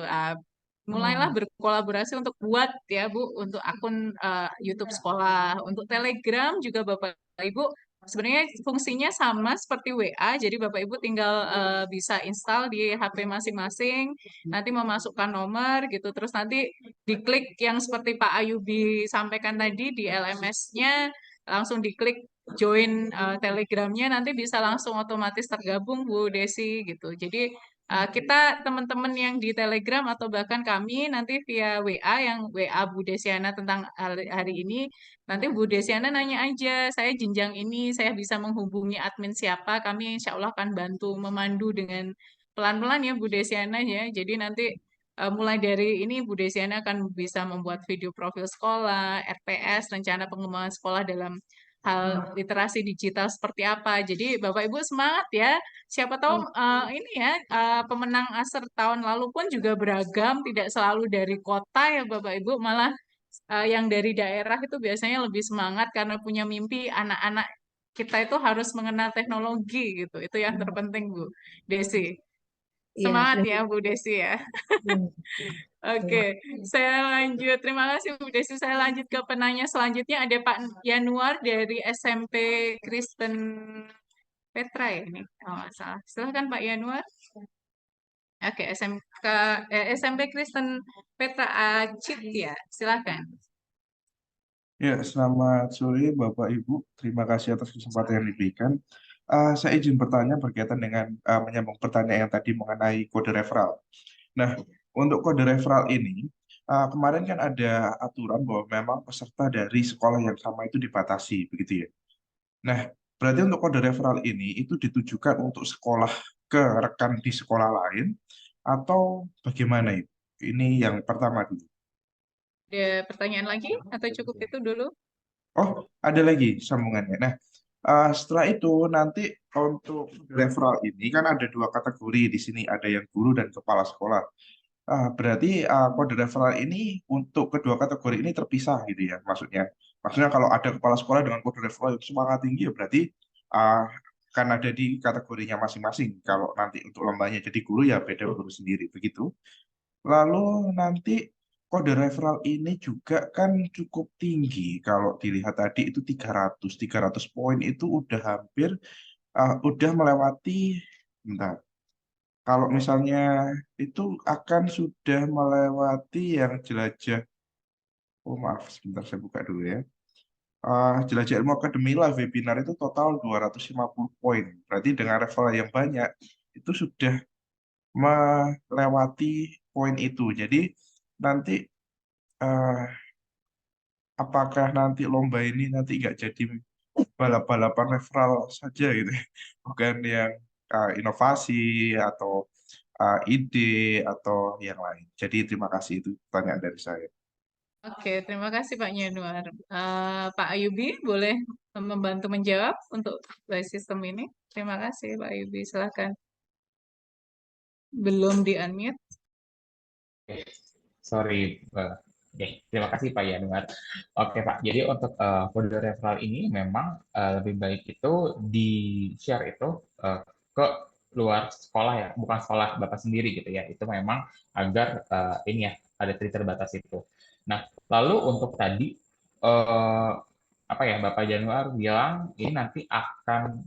Mulailah berkolaborasi untuk buat ya Bu untuk akun YouTube sekolah, untuk Telegram juga Bapak Ibu sebenarnya fungsinya sama seperti WA, jadi Bapak Ibu tinggal bisa install di HP masing-masing, nanti memasukkan nomor gitu, terus nanti diklik yang seperti Pak Ayubi sampaikan tadi di LMS-nya, langsung diklik join Telegramnya, nanti bisa langsung otomatis tergabung Bu Desi gitu. Jadi kita teman-teman yang di Telegram atau bahkan kami nanti via WA yang WA Bu Desiana tentang hari ini, nanti Bu Desiana nanya aja, saya jenjang ini, saya bisa menghubungi admin siapa, kami insya Allah akan bantu memandu dengan pelan-pelan ya Bu Desiana ya. Jadi nanti mulai dari ini Bu Desiana akan bisa membuat video profil sekolah, RPS, rencana pengembangan sekolah dalam hal literasi digital seperti apa. Jadi Bapak Ibu semangat ya. Siapa tahu ini ya pemenang ASER tahun lalu pun juga beragam, tidak selalu dari kota ya Bapak Ibu, malah yang dari daerah itu biasanya lebih semangat karena punya mimpi anak-anak kita itu harus mengenal teknologi gitu. Itu yang terpenting Bu Desi. ya Semangat ya terima Bu Desi ya. terima Oke, saya lanjut. Terima kasih Bu Desi. Saya lanjut ke penanya selanjutnya. Ada Pak Yanuar dari SMP Kristen Petra ya ini. Oh, nggak salah. Silahkan Pak Yanuar. Oke, SMP Kristen Petra Acit ya. Silahkan. Ya, selamat sore Bapak Ibu. Terima kasih atas kesempatan yang diberikan. Saya izin bertanya berkaitan dengan menyambung pertanyaan yang tadi mengenai kode referral. Nah, untuk kode referral ini, kemarin kan ada aturan bahwa memang peserta dari sekolah yang sama itu dibatasi, begitu ya. Nah, berarti untuk kode referral ini itu ditujukan untuk sekolah ke rekan di sekolah lain atau bagaimana itu? Ini yang pertama dulu. Ada pertanyaan lagi atau cukup itu dulu? Oh, ada lagi sambungannya. Nah, setelah itu nanti untuk referral ini kan ada dua kategori di sini, ada yang guru dan kepala sekolah. Berarti kode referral ini untuk kedua kategori ini terpisah gitu ya, maksudnya. Maksudnya kalau ada kepala sekolah dengan kode referral yang semangat tinggi ya berarti akan ada di kategorinya masing-masing. Kalau nanti untuk lombanya jadi guru ya beda guru sendiri begitu. Lalu nanti kode referral ini juga kan cukup tinggi. Kalau dilihat tadi itu 300 poin itu udah hampir udah melewati, bentar. Kalau misalnya itu akan sudah melewati yang jelajah, oh maaf, sebentar saya buka dulu ya. Jelajah ilmu akademi live webinar itu total 250 poin. Berarti dengan referral yang banyak, itu sudah melewati poin itu. Jadi nanti apakah nanti lomba ini nanti nggak jadi balap-balapan referral saja gitu, bukan yang inovasi atau ide atau yang lain. Jadi terima kasih, itu pertanyaan dari saya. Oke, terima kasih Pak Yanuar. Pak Ayubi boleh membantu menjawab untuk sistem ini? Terima kasih Pak Ayubi, silakan. Belum di-unmute. Sorry, terima kasih Pak Yanuar. Oke Pak, jadi untuk kode referral ini memang lebih baik itu di-share itu ke luar sekolah ya, bukan sekolah Bapak sendiri gitu ya. Itu memang agar ini ya, ada terbatas itu. Nah, lalu untuk tadi apa ya, Bapak Yanuar bilang ini nanti akan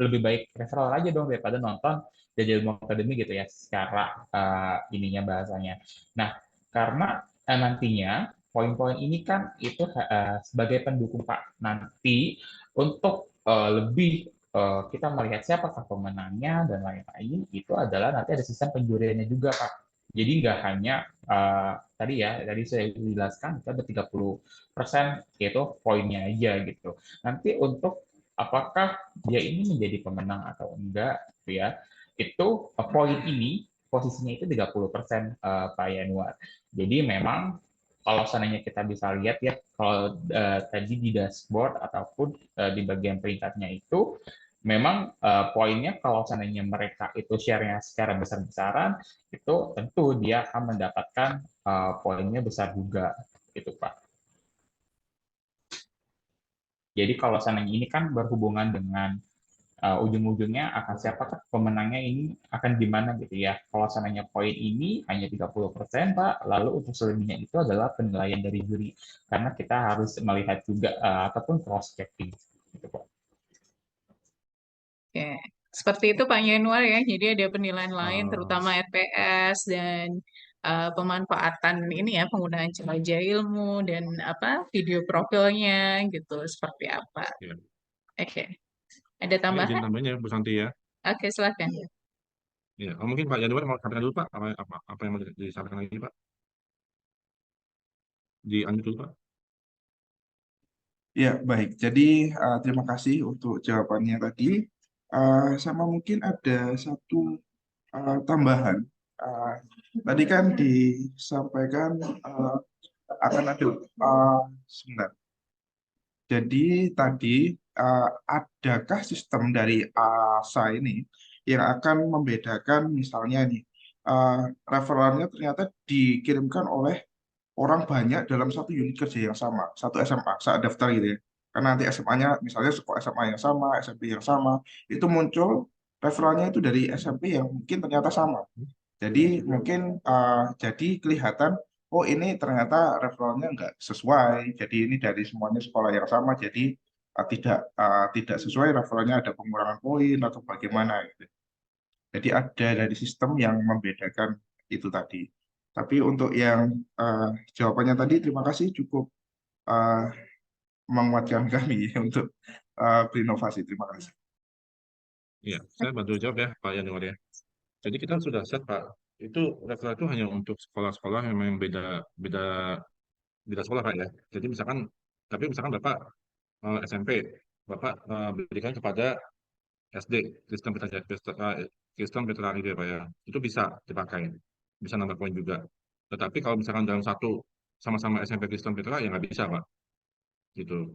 lebih baik referral aja dong daripada nonton Jelajah Ilmu Akademi gitu ya, secara ininya bahasanya. Nah, karena nantinya poin-poin ini kan itu sebagai pendukung Pak nanti untuk lebih kita melihat siapakah pemenangnya dan lain-lain, itu adalah nanti ada sistem penjuriannya juga Pak. Jadi nggak hanya tadi saya jelaskan itu ada 30% itu poinnya aja gitu. Nanti untuk apakah dia ini menjadi pemenang atau enggak gitu ya, itu poin ini posisinya itu 30% Pak Yanuar. Jadi memang kalau seandainya kita bisa lihat ya, kalau tadi di dashboard ataupun di bagian peringkatnya itu, memang poinnya kalau seandainya mereka itu share-nya secara besar-besaran, itu tentu dia akan mendapatkan poinnya besar juga, gitu Pak. Jadi kalau seandainya ini kan berhubungan dengan ujung-ujungnya akan siapakah pemenangnya ini akan gimana gitu ya. Kalau seandainya poin ini hanya 30% Pak, lalu untuk selebihnya itu adalah penilaian dari juri. Karena kita harus melihat juga ataupun cross-checking. Gitu, Pak. Oke, seperti itu Pak Yanuar ya. Jadi ada penilaian lain, terutama RPS dan pemanfaatan ini ya, penggunaan jelajah ilmu dan video profilnya gitu, seperti apa. Ya. Oke, ada Ini izin tambahan? tambahannya Bu Santi ya. Oke, silakan. Ya, mungkin Pak Yanuar mau sampaikan dulu Pak, apa yang mau disampaikan lagi Pak? Dilanjut dulu Pak. Ya, baik. Jadi terima kasih untuk jawabannya tadi. Sama mungkin ada satu tambahan. Tadi kan disampaikan akan ada sebentar. Jadi tadi adakah sistem dari ASA ini yang akan membedakan misalnya nih referralnya ternyata dikirimkan oleh orang banyak dalam satu unit kerja yang sama, satu SMA saat daftar gitu ya. Karena nanti SMA-nya misalnya sekolah SMA yang sama, SMP yang sama, itu muncul referralnya itu dari SMP yang mungkin ternyata sama. Jadi mungkin jadi kelihatan, oh ini ternyata referralnya nggak sesuai, jadi ini dari semuanya sekolah yang sama, jadi tidak sesuai referralnya, ada pengurangan poin atau bagaimana gitu. Jadi ada dari sistem yang membedakan itu tadi. Tapi untuk yang jawabannya tadi, terima kasih cukup menguatkan kami untuk berinovasi. Terima kasih. Iya, saya bantu jawab ya Pak Yanuar ya. Jadi kita sudah set Pak, itu referral itu hanya untuk sekolah-sekolah yang memang beda sekolah Pak ya. Jadi misalkan Bapak SMP, Bapak berikan kepada SD, Kristen Petra itu ya Pak ya. Itu bisa dipakai, bisa nambah poin juga. Tetapi kalau misalkan dalam satu sama-sama SMP Kristen Petra ya nggak bisa Pak. Gitu.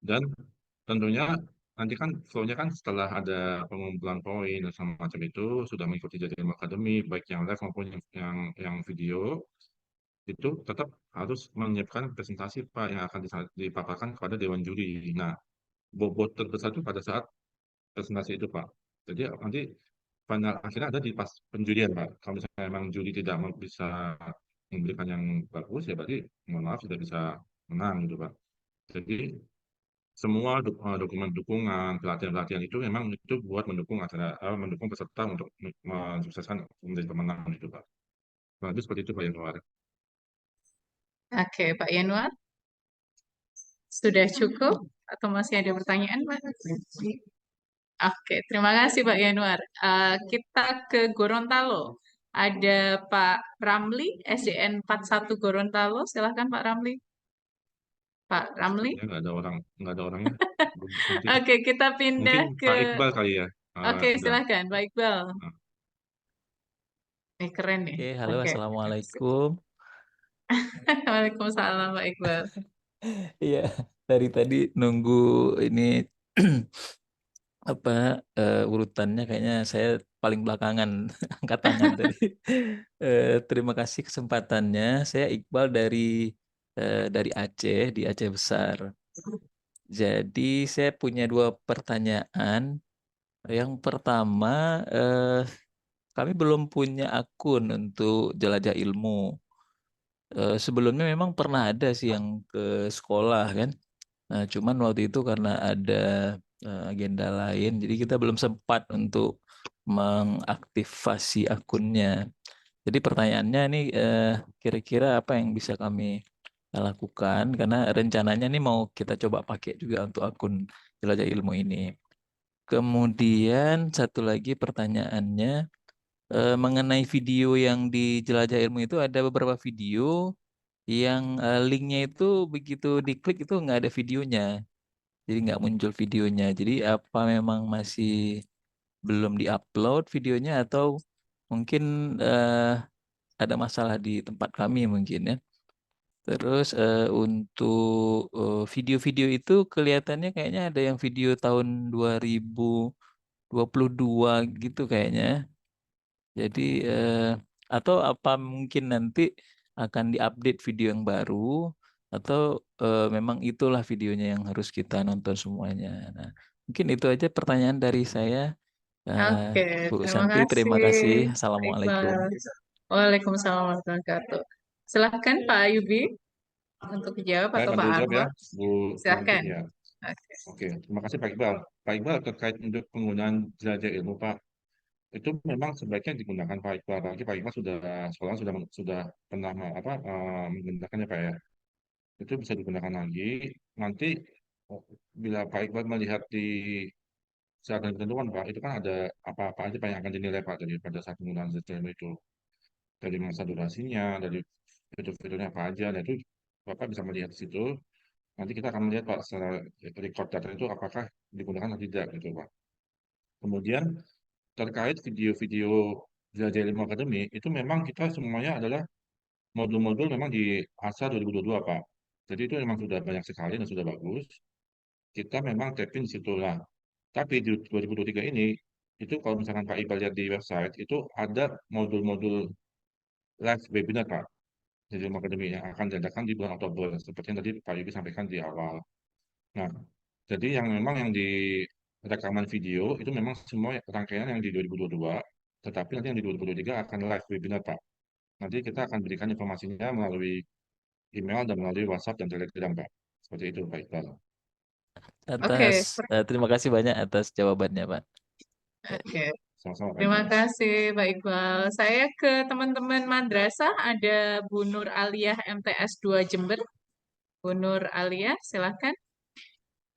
Dan tentunya nanti kan flow-nya kan setelah ada pengumpulan poin dan semacam itu sudah mengikuti jadwal akademik baik yang live maupun yang video, itu tetap harus menyiapkan presentasi Pak yang akan dipaparkan kepada Dewan Juri. Nah, bobot terbesar itu pada saat presentasi itu Pak. Jadi nanti final akhirnya ada di pas penjurian Pak. Kalau misalnya memang juri tidak bisa memberikan yang bagus ya berarti mohon maaf tidak bisa menang gitu Pak. Jadi semua dokumen dukungan, pelatihan-pelatihan itu memang itu buat mendukung peserta untuk mensukseskan menjadi pemenang itu Pak. Nah, itu seperti itu Pak Yanuar. Oke, Pak Yanuar, sudah cukup atau masih ada pertanyaan Pak? Oke, terima kasih Pak Yanuar. Kita ke Gorontalo. Ada Pak Ramli, SDN 41 Gorontalo. Silahkan Pak Ramli. Pak Ramli. Ya, nggak ada orangnya. Oke, kita pindah Mungkin ke... Pak Iqbal kali ya. Oke, silahkan Pak Iqbal. Keren nih. Oke, halo, Oke. Assalamualaikum. Waalaikumsalam Pak Iqbal. Iya, dari tadi nunggu ini urutannya kayaknya saya paling belakangan angkat tangan tadi. Terima kasih kesempatannya. Saya Iqbal dari Aceh, di Aceh Besar. Jadi saya punya 2 pertanyaan. Yang pertama, kami belum punya akun untuk jelajah ilmu. Sebelumnya memang pernah ada sih yang ke sekolah kan. Nah, cuman waktu itu karena ada agenda lain, jadi kita belum sempat untuk mengaktifasi akunnya. Jadi pertanyaannya ini kira-kira apa yang bisa kami lakukan karena rencananya nih mau kita coba pakai juga untuk akun Jelajah Ilmu ini. Kemudian satu lagi pertanyaannya mengenai video yang di Jelajah Ilmu itu ada beberapa video yang linknya itu begitu diklik itu nggak ada videonya. Jadi nggak muncul videonya. Jadi apa memang masih belum diupload videonya atau mungkin ada masalah di tempat kami mungkin ya. Terus untuk video-video itu kelihatannya kayaknya ada yang video tahun 2022 gitu kayaknya. Jadi atau apa mungkin nanti akan diupdate video yang baru atau memang itulah videonya yang harus kita nonton semuanya. Nah, mungkin itu aja pertanyaan dari saya. Oke, Bu terima Santi, terima kasih. kasih, Pak Assalamualaikum. Iqbal. Waalaikumsalam warahmatullahi wabarakatuh. Silahkan Pak Ayubi untuk dijawab Saya atau akan Pak dulu jawab ya, Anwar. Bu Santi Silahkan. ya. Oke. Oke, terima kasih Pak Iqbal. Pak Iqbal terkait untuk penggunaan Jelajah Ilmu Pak, itu memang sebaiknya digunakan Pak Iqbal. Apalagi Pak Iqbal sudah pernah menggunakannya Pak ya. Itu bisa digunakan lagi. Nanti bila Pak Iqbal melihat di saat dan ketentuan Pak, itu kan ada apa-apa aja Pak yang akan dinilai Pak pada saat penggunaan Jelajah Ilmu itu. Dari masa durasinya, dari fitur-fiturnya apa aja, dan itu Bapak bisa melihat di situ. Nanti kita akan melihat Pak secara record data itu apakah digunakan atau tidak gitu Pak. Kemudian terkait video-video Jelajah Ilmu Akademi itu memang kita semuanya adalah modul-modul memang di ASA 2022 Pak. Jadi itu memang sudah banyak sekali dan sudah bagus. Kita memang tapin di situ lah. Tapi di 2023 ini itu kalau misalkan Pak Iqbal lihat di website itu ada modul-modul live webinar Pak. Jadi Ilmu Akademi yang akan diadakan di bulan Oktober seperti yang tadi Pak Yubi sampaikan di awal. Nah, jadi yang memang yang di rekaman video itu memang semua rangkaian yang di 2022, tetapi nanti yang di 2023 akan live webinar Pak. Nanti kita akan berikan informasinya melalui email dan melalui WhatsApp dan Telegram Pak. Seperti itu Pak Iqbal. Oke, Terima kasih banyak atas jawabannya Pak. oke. Sama-sama Pak Terima Iqbal. kasih Pak Iqbal. Saya ke teman-teman madrasah, ada Bu Nur Aliyah MTS 2 Jember. Bu Nur Aliyah, silahkan.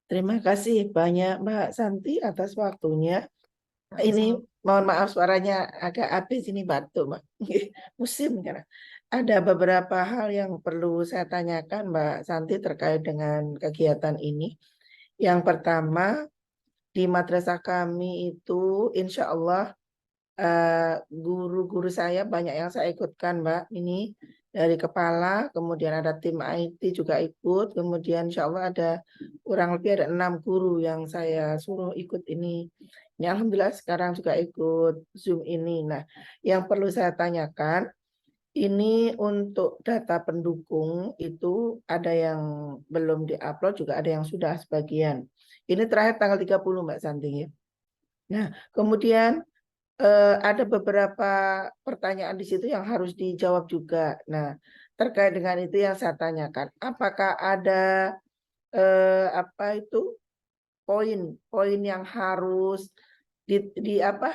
Terima kasih banyak Mbak Santi atas waktunya. Ini mohon maaf suaranya agak habis ini batuk Mbak. Musim karena ada beberapa hal yang perlu saya tanyakan Mbak Santi terkait dengan kegiatan ini. Yang pertama, di madrasah kami itu insya Allah guru-guru saya banyak yang saya ikutkan Mbak. Ini dari kepala, kemudian ada tim IT juga ikut, kemudian insya Allah ada kurang lebih ada 6 guru yang saya suruh ikut ini. Ini alhamdulillah sekarang juga ikut Zoom ini. Nah, yang perlu saya tanyakan, ini untuk data pendukung itu ada yang belum diupload, juga ada yang sudah sebagian. Ini terakhir tanggal 30 Mbak Santi ya. Nah, kemudian ada beberapa pertanyaan di situ yang harus dijawab juga. Nah, terkait dengan itu yang saya tanyakan, apakah ada poin yang harus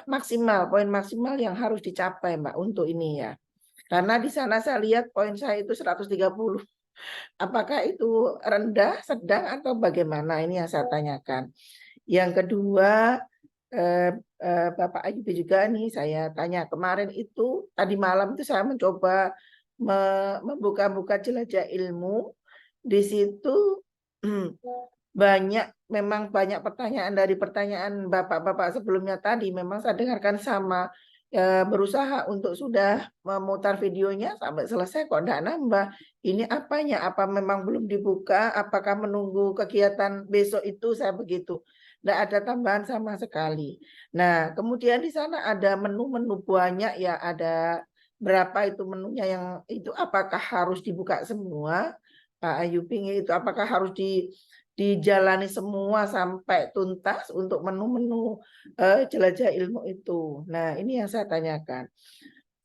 maksimal, poin maksimal yang harus dicapai Mbak untuk ini ya. Karena di sana saya lihat poin saya itu 130. Apakah itu rendah, sedang atau bagaimana? Ini yang saya tanyakan. Yang kedua, Bapak Ayubi juga nih saya tanya kemarin itu tadi malam itu saya mencoba membuka-buka Jelajah Ilmu di situ memang banyak pertanyaan dari pertanyaan bapak-bapak sebelumnya tadi memang saya dengarkan sama berusaha untuk sudah memutar videonya sampai selesai kok tidak nambah. Ini apanya? Apa memang belum dibuka? Apakah menunggu kegiatan besok itu? Saya begitu. Tidak ada tambahan sama sekali. Nah, kemudian di sana ada menu-menu banyak ya, ada berapa itu menunya yang itu apakah harus dibuka semua? Pak Ayubi itu apakah harus dijalani semua sampai tuntas untuk menu-menu Jelajah Ilmu itu. Nah, ini yang saya tanyakan.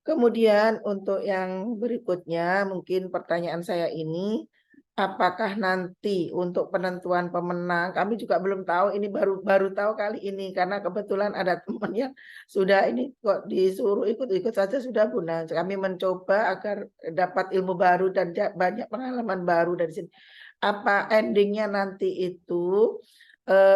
Kemudian untuk yang berikutnya mungkin pertanyaan saya ini, apakah nanti untuk penentuan pemenang, kami juga belum tahu, ini baru tahu kali ini karena kebetulan ada teman yang sudah ini kok disuruh ikut saja sudah Bu. Nah, kami mencoba agar dapat ilmu baru dan banyak pengalaman baru dari sini. Apa endingnya nanti itu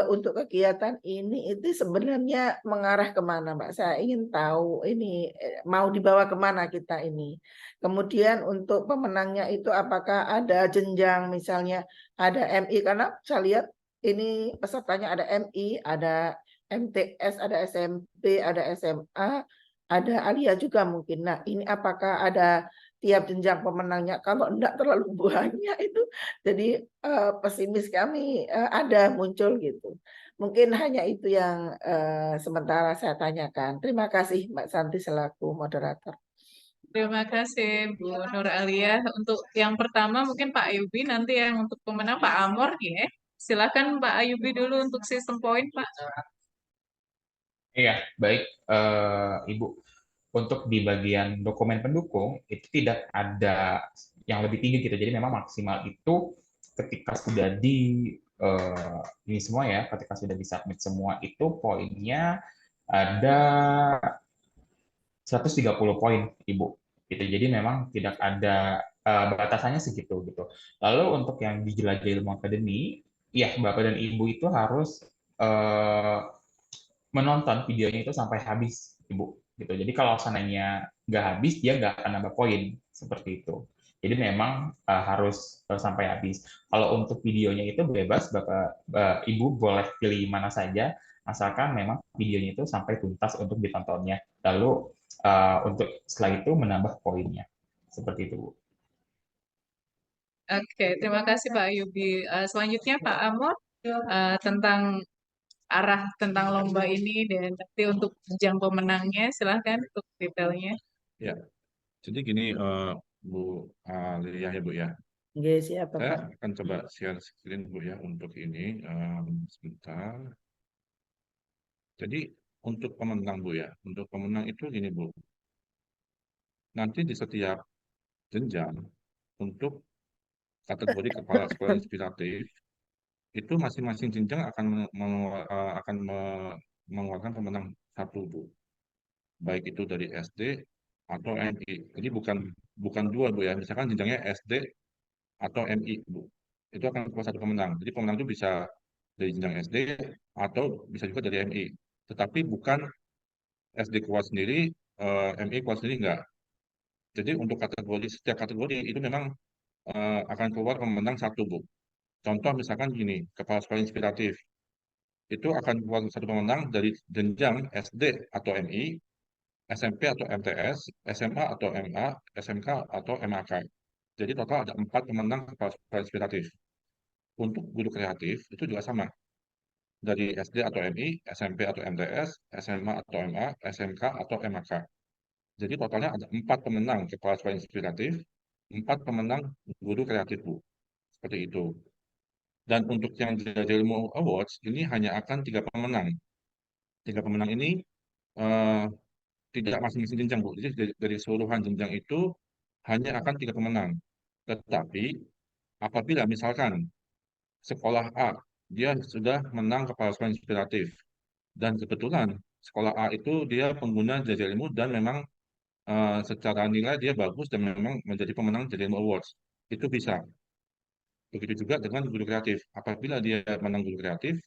untuk kegiatan ini itu sebenarnya mengarah kemana, Mbak? Saya ingin tahu ini mau dibawa kemana kita ini. Kemudian untuk pemenangnya itu apakah ada jenjang, misalnya ada MI, karena saya lihat ini pesertanya ada MI, ada MTS, ada SMP, ada SMA, ada alia juga mungkin. Nah, ini apakah ada tiap jenjang pemenangnya? Kalau enggak terlalu banyak itu jadi pesimis kami ada muncul gitu. Mungkin hanya itu yang sementara saya tanyakan. Terima kasih Mbak Santi selaku moderator. Terima kasih Bu Nur Alia. Untuk yang pertama mungkin Pak Ayubi, nanti yang untuk pemenang Pak Amor ya. Silakan Pak Ayubi dulu untuk sistem poin Pak. Iya, baik Ibu. Untuk di bagian dokumen pendukung itu tidak ada yang lebih tinggi gitu. Jadi memang maksimal itu ketika sudah ini semua ya, ketika sudah disubmit semua itu poinnya ada 130 poin, Ibu. Gitu. Jadi memang tidak ada batasannya segitu gitu. Lalu untuk yang di jelajah ilmu akademi, ya Bapak dan Ibu itu harus menonton videonya itu sampai habis, Ibu. Gitu. Jadi kalau sananya nggak habis, dia nggak akan nambah poin seperti itu. Jadi memang harus sampai habis. Kalau untuk videonya itu bebas, Bapak Ibu boleh pilih mana saja, asalkan memang videonya itu sampai tuntas untuk ditontonnya. Lalu untuk setelah itu menambah poinnya. Seperti itu, Bu. Oke, terima kasih Pak Ayubi. Selanjutnya Pak Amor tentang arah tentang lomba ini dan nanti untuk jenjang pemenangnya, silahkan untuk detailnya. Ya, jadi gini Bu Alia ya Bu ya. Oke, siapa Saya Pak? akan coba share screen Bu ya untuk ini sebentar. Jadi untuk pemenang Bu ya, untuk pemenang itu gini Bu. Nanti di setiap jenjang untuk kategori kepala sekolah inspiratif itu masing-masing jenjang akan mengeluarkan pemenang satu Bu. Baik itu dari SD atau MI. Jadi bukan dua Bu ya. Misalkan jenjangnya SD atau MI Bu. Itu akan keluar satu pemenang. Jadi pemenang itu bisa dari jenjang SD atau bisa juga dari MI. Tetapi bukan SD keluar sendiri, MI keluar sendiri enggak. Jadi untuk setiap kategori itu memang akan keluar pemenang satu Bu. Contoh misalkan gini, kepala sekolah inspiratif. Itu akan keluar satu pemenang dari jenjang SD atau MI, SMP atau MTS, SMA atau MA, SMK atau MAK. Jadi total ada 4 pemenang kepala sekolah inspiratif. Untuk guru kreatif itu juga sama. Dari SD atau MI, SMP atau MTS, SMA atau MA, SMK atau MAK. Jadi totalnya ada 4 pemenang kepala sekolah inspiratif, 4 pemenang guru kreatif Bu. Seperti itu. Dan untuk yang Jelajah Ilmu Awards ini hanya akan 3 pemenang. 3 pemenang ini tidak masing-masing jenjang Bu. Jadi dari seluruhan jenjang itu hanya akan 3 pemenang. Tetapi apabila misalkan sekolah A dia sudah menang kepala sekolah inspiratif dan kebetulan sekolah A itu dia pengguna Jelajah Ilmu dan memang secara nilai dia bagus dan memang menjadi pemenang Jelajah Ilmu Awards. Itu bisa. Begitu juga dengan guru kreatif. Apabila dia menang guru kreatif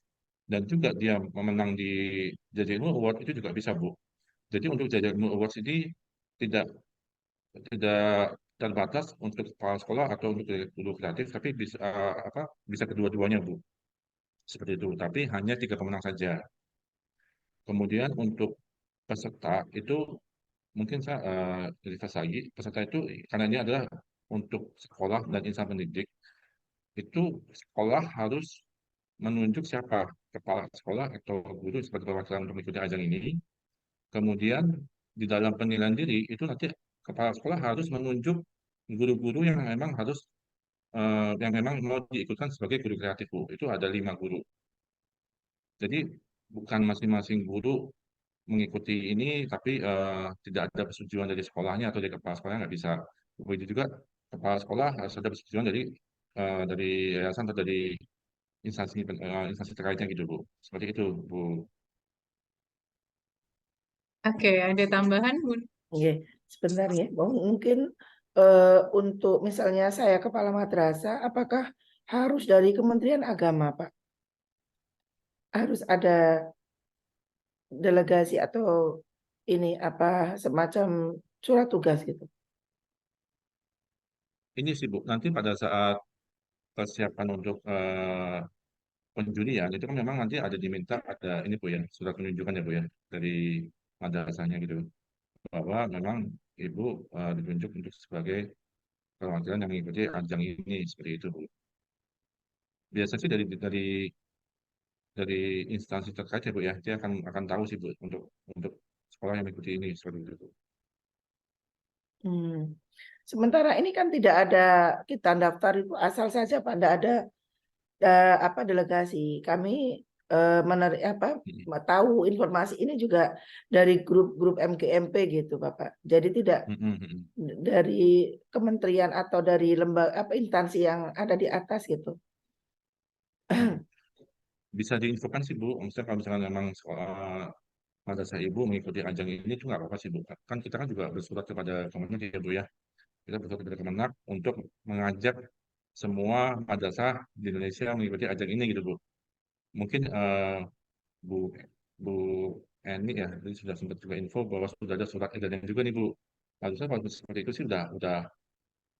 dan juga dia memenang di Jelajah Ilmu Award itu juga bisa Bu. Jadi untuk Jelajah Ilmu Awards ini tidak terbatas untuk kepala sekolah atau untuk guru kreatif, tapi bisa kedua-duanya Bu. Seperti itu. Tapi hanya 3 pemenang saja. Kemudian untuk peserta itu mungkin saya review lagi. Peserta itu karena ini adalah untuk sekolah dan insan pendidik, itu sekolah harus menunjuk siapa kepala sekolah atau guru sebagai perwakilan untuk mengikuti ajang ini. Kemudian di dalam penilaian diri itu nanti kepala sekolah harus menunjuk guru-guru yang memang mau diikutkan sebagai guru kreatif Bu. Itu ada 5 guru. Jadi bukan masing-masing guru mengikuti ini tapi tidak ada persetujuan dari sekolahnya atau dari kepala sekolahnya nggak bisa. Begitu juga kepala sekolah harus ada persetujuan dari dari yayasan atau dari instansi terkaitnya gitu Bu. Seperti itu Bu. Oke, ada tambahan, Bu? Oke, sebentar ya. Mungkin untuk misalnya saya kepala madrasah, apakah harus dari Kementerian Agama, Pak? Harus ada delegasi atau ini apa semacam surat tugas gitu? Ini sih Bu, nanti pada saat persiapan untuk penjurian itu kan memang nanti ada diminta ada ini Bu ya, surat penunjukan ya Bu ya dari madrasahnya gitu bahwa memang Ibu ditunjuk untuk sebagai perwakilan yang mengikuti ajang ini seperti itu Bu. Biasa sih dari instansi terkait ya Bu ya, dia akan tahu sih Bu untuk sekolah yang mengikuti ini seperti itu Bu. Sementara ini kan tidak ada kita daftar itu asal saja Pak, tidak ada apa delegasi. Kami tahu informasi ini juga dari grup-grup MGMP gitu Bapak. Jadi tidak dari kementerian atau dari lembaga apa instansi yang ada di atas gitu. Bisa diinfokan sih Bu, misalnya kalau misalnya memang sekolah madrasah Ibu mengikuti ajang ini itu nggak apa-apa sih Bu. Kan kita kan juga bersurat kepada Kemenag ya Bu ya. Kita bersurat kepada Kemenag untuk mengajak semua madrasah di Indonesia mengikuti ajang ini gitu Bu. Mungkin Bu Bu Eni ya, tadi sudah sempat juga info bahwa sudah ada surat edaran juga nih Bu. Harusnya kalau seperti itu sih udah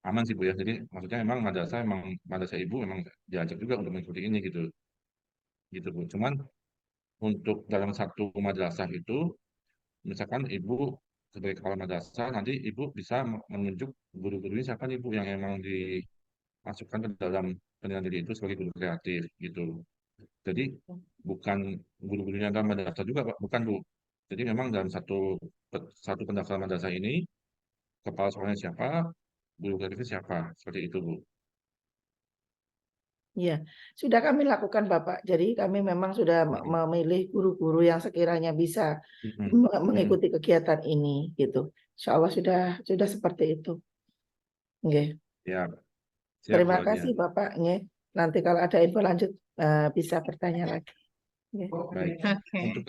aman sih Bu ya. Jadi maksudnya memang madrasah Ibu memang diajak juga untuk mengikuti ini gitu. Gitu Bu. Cuman untuk dalam satu madrasah itu misalkan Ibu sebagai kepala madrasah nanti Ibu bisa menunjuk guru-gurunya siapa nih Bu yang emang dimasukkan ke dalam penilaian diri itu sebagai guru kreatif gitu. Jadi bukan guru-gurunya dalam madrasah juga Pak, bukan Bu. Jadi memang dalam satu pendaftaran madrasah ini kepala sekolahnya siapa, guru kreatifnya siapa, seperti itu Bu. Iya, sudah kami lakukan Bapak. Jadi kami memang sudah memilih guru-guru yang sekiranya bisa mengikuti kegiatan ini gitu. Insya Allah sudah seperti itu. Oke. Siap. Terima kasih Bapak. Nanti kalau ada info lanjut bisa bertanya lagi. Baik. Untuk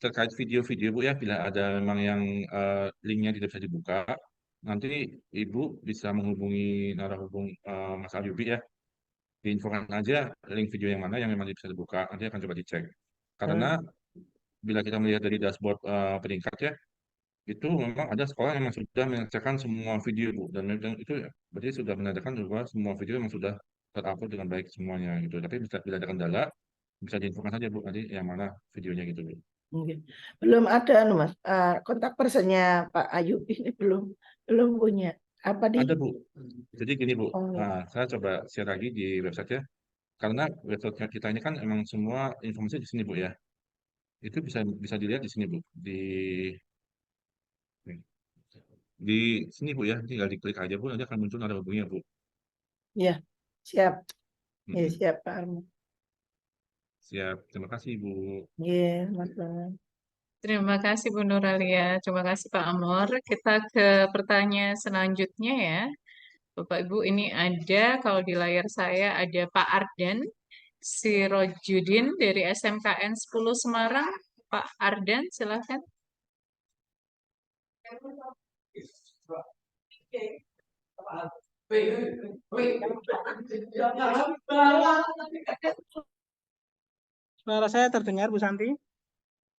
terkait video-video Bu ya, bila ada memang yang linknya tidak bisa dibuka, nanti Ibu bisa menghubungi narahubung Mas Ayubi ya. Diinfokan aja link video yang mana yang memang bisa dibuka, nanti akan coba dicek. Karena bila kita melihat dari dashboard peningkat ya, itu memang ada sekolah yang sudah menyelesaikan semua video Bu, dan itu ya, berarti sudah menandakan bahwa semua video memang sudah terupload dengan baik semuanya gitu. Tapi bila ada kendala, bisa diinfokan saja Bu, nanti yang mana videonya gitu Bu. Belum ada Mas, kontak personnya Pak Ayub ini belum punya. Apa di? Ada Bu. Jadi gini Bu, saya coba share lagi di website ya. Karena website kita ini kan emang semua informasi di sini Bu ya. Itu bisa dilihat di sini Bu. Di sini Bu ya, tinggal diklik aja Bu, nanti akan muncul ada hubungnya Bu. Ya, siap. Ya, siap Pak Armo. Siap, terima kasih Bu. Iya, masalah. Terima kasih Bu Nuralia. Terima kasih Pak Amor. Kita ke pertanyaan selanjutnya ya. Bapak Ibu, ini ada kalau di layar saya ada Pak Ardan Sirojudin dari SMKN 10 Semarang. Pak Ardan, silakan. Suara saya terdengar Bu Santi?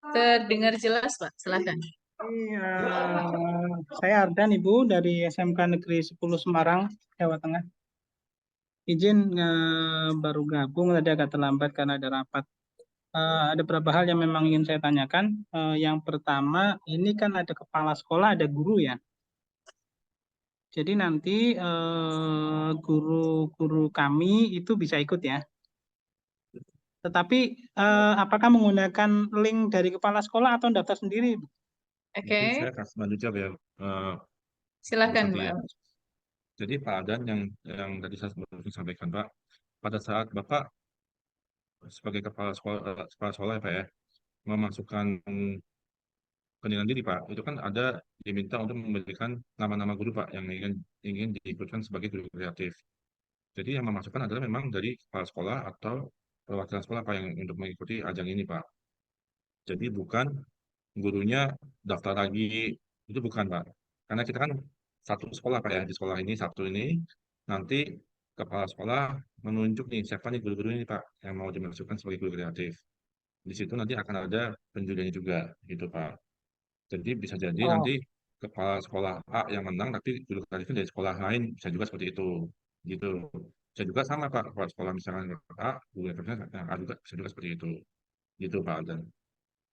Terdengar jelas Pak, silakan. Iya, saya Ardan Ibu dari SMK Negeri 10 Semarang, Jawa Tengah. Izin baru gabung tadi agak terlambat karena ada rapat. Ada beberapa hal yang memang ingin saya tanyakan. Yang pertama, ini kan ada kepala sekolah, ada guru ya. Jadi nanti guru-guru kami itu bisa ikut ya. Tetapi apakah menggunakan link dari kepala sekolah atau daftar sendiri? Oke. Saya kasih bantu jawab ya. Silakan Pak. Pak. Jadi Pak Adan yang tadi saya sampaikan Pak, pada saat Bapak sebagai kepala sekolah ya Pak ya, memasukkan penilaian diri Pak, itu kan ada diminta untuk memberikan nama-nama guru Pak yang ingin diikutkan sebagai guru kreatif. Jadi yang memasukkan adalah memang dari kepala sekolah atau perwakilan sekolah Pak yang untuk mengikuti ajang ini Pak. Jadi bukan gurunya daftar lagi, itu bukan Pak. Karena kita kan satu sekolah Pak ya, di sekolah ini satu ini, nanti kepala sekolah menunjuk nih siapa nih guru-guru ini Pak yang mau dimasukkan sebagai guru kreatif. Di situ nanti akan ada penjuriannya juga gitu Pak. Jadi bisa jadi Oh, nanti kepala sekolah A yang menang, tapi guru kreatifnya dari sekolah lain bisa juga seperti itu, gitu. Bisa juga sama Pak, kepala sekolah misalkan A, guru kreatifnya A juga bisa juga seperti itu, gitu Pak Aldan.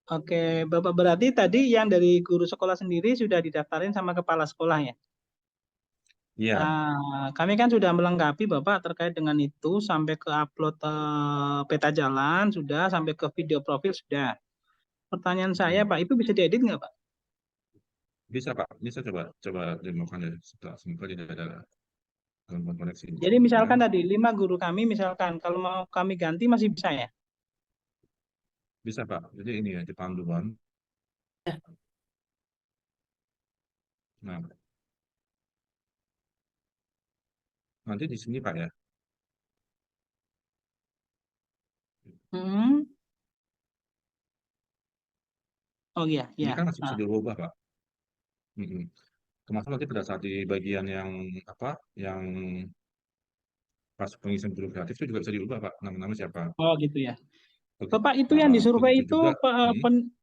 oke, Bapak berarti tadi yang dari guru sekolah sendiri sudah didaftarin sama kepala sekolah ya? Iya, Kami kan sudah melengkapi Bapak terkait dengan itu sampai ke upload peta jalan sudah, sampai ke video profil sudah. Pertanyaan saya Pak, itu bisa diedit nggak Pak? bisa Pak, bisa coba dilakukan ya semoga tidak ada gangguan koneksi. Jadi misalkan Ya, tadi 5 guru kami misalkan kalau mau kami ganti masih bisa ya? bisa Pak. Jadi ini ya di panduan. Nah, nanti di sini Pak ya. Hmm. Oh iya, Ini ya. kan masih bisa diubah Pak. Termasuk nanti pada saat di bagian yang apa, yang pas pengisian guru kreatif itu juga bisa diubah Pak, nama-nama siapa. Oh gitu ya. Bapak itu yang disurvei Begitu itu juga,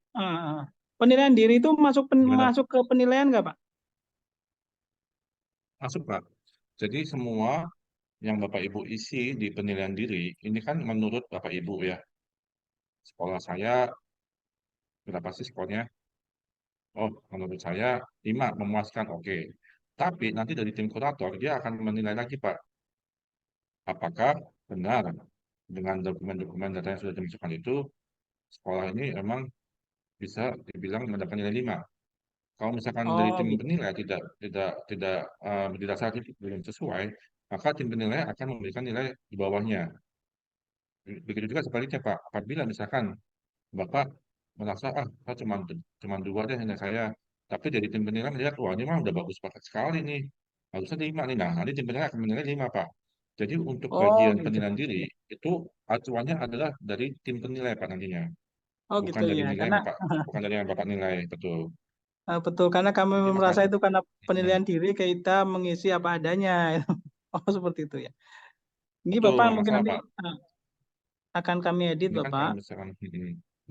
penilaian diri itu gimana? masuk ke penilaian nggak Pak? Masuk Pak. Jadi semua yang Bapak Ibu isi di penilaian diri, ini kan menurut Bapak Ibu ya. Sekolah saya, berapa sih skornya? Oh, menurut saya 5 memuaskan, oke. Tapi nanti dari tim kurator, dia akan menilai lagi Pak. Apakah benar dengan dokumen-dokumen data yang sudah dimasukkan itu, sekolah ini memang bisa dibilang mendapatkan nilai 5. Kalau misalkan dari Oh tim gitu. penilai tidak didasari belum sesuai, maka tim penilai akan memberikan nilai di bawahnya. Begitu juga sebaliknya Pak. Apabila misalkan Bapak merasa saya cuma 2 deh nilai saya, tapi dari tim penilai melihat wah ini mah udah bagus banget sekali nih, harusnya 5 nih. Nah nanti tim penilai akan menilai 5 Pak. Jadi untuk Oh bagian gitu. penilaian diri itu acuannya adalah dari tim penilai Pak nantinya, Oh gitu bukan dari ya. nilai Karena Bapak, bukan dari yang Bapak nilai, betul. betul karena kami Jadi merasa makanya, itu karena penilaian diri kita mengisi apa adanya. Oh seperti itu ya. Ini betul Bapak nggak mungkin masalah nanti Pak. akan kami edit Ini kan Bapak. kalau misalkan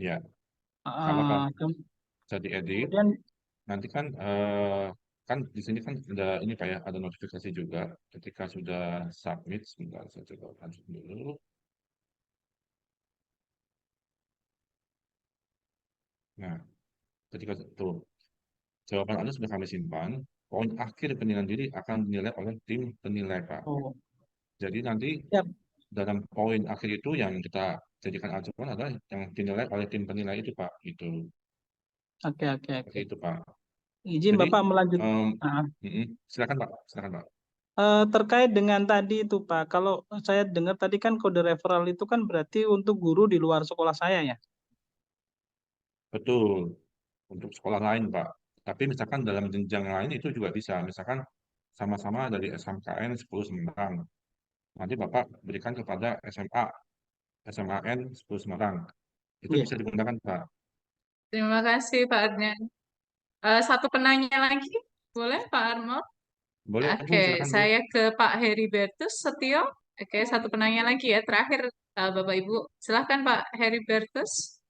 ya nggak apa-apa bisa diedit. Kemudian Nanti kan kan di sini kan ada ini Pak ya, ada notifikasi juga ketika sudah submit. Sebentar saya coba lanjut dulu. Nah, ketika tuh jawaban Anda sudah kami simpan, poin akhir penilaian diri akan dinilai oleh tim penilai Pak. oh Jadi nanti siap. dalam poin akhir itu yang kita jadikan acuan adalah yang dinilai oleh tim penilai itu Pak, gitu. Oke oke Seperti oke. itu Pak. Izin Jadi Bapak melanjut. silakan Pak, silakan Pak. Terkait dengan tadi itu Pak, kalau saya dengar tadi kan kode referral itu kan berarti untuk guru di luar sekolah saya ya? Betul, untuk sekolah lain Pak. Tapi misalkan dalam jenjang lain itu juga bisa. Misalkan sama-sama dari SMKN 10 Semarang. Nanti Bapak berikan kepada SMAN 10 Semarang. Itu Iya. bisa digunakan Pak. Terima kasih Pak Adnan. Satu penanya lagi, boleh Pak Arnold? Boleh Bu, Oke, silakan Bu. saya ke Pak Heribertus Setio. Oke, satu penanya lagi ya. Terakhir, Bapak Ibu. Silahkan Pak Heribertus.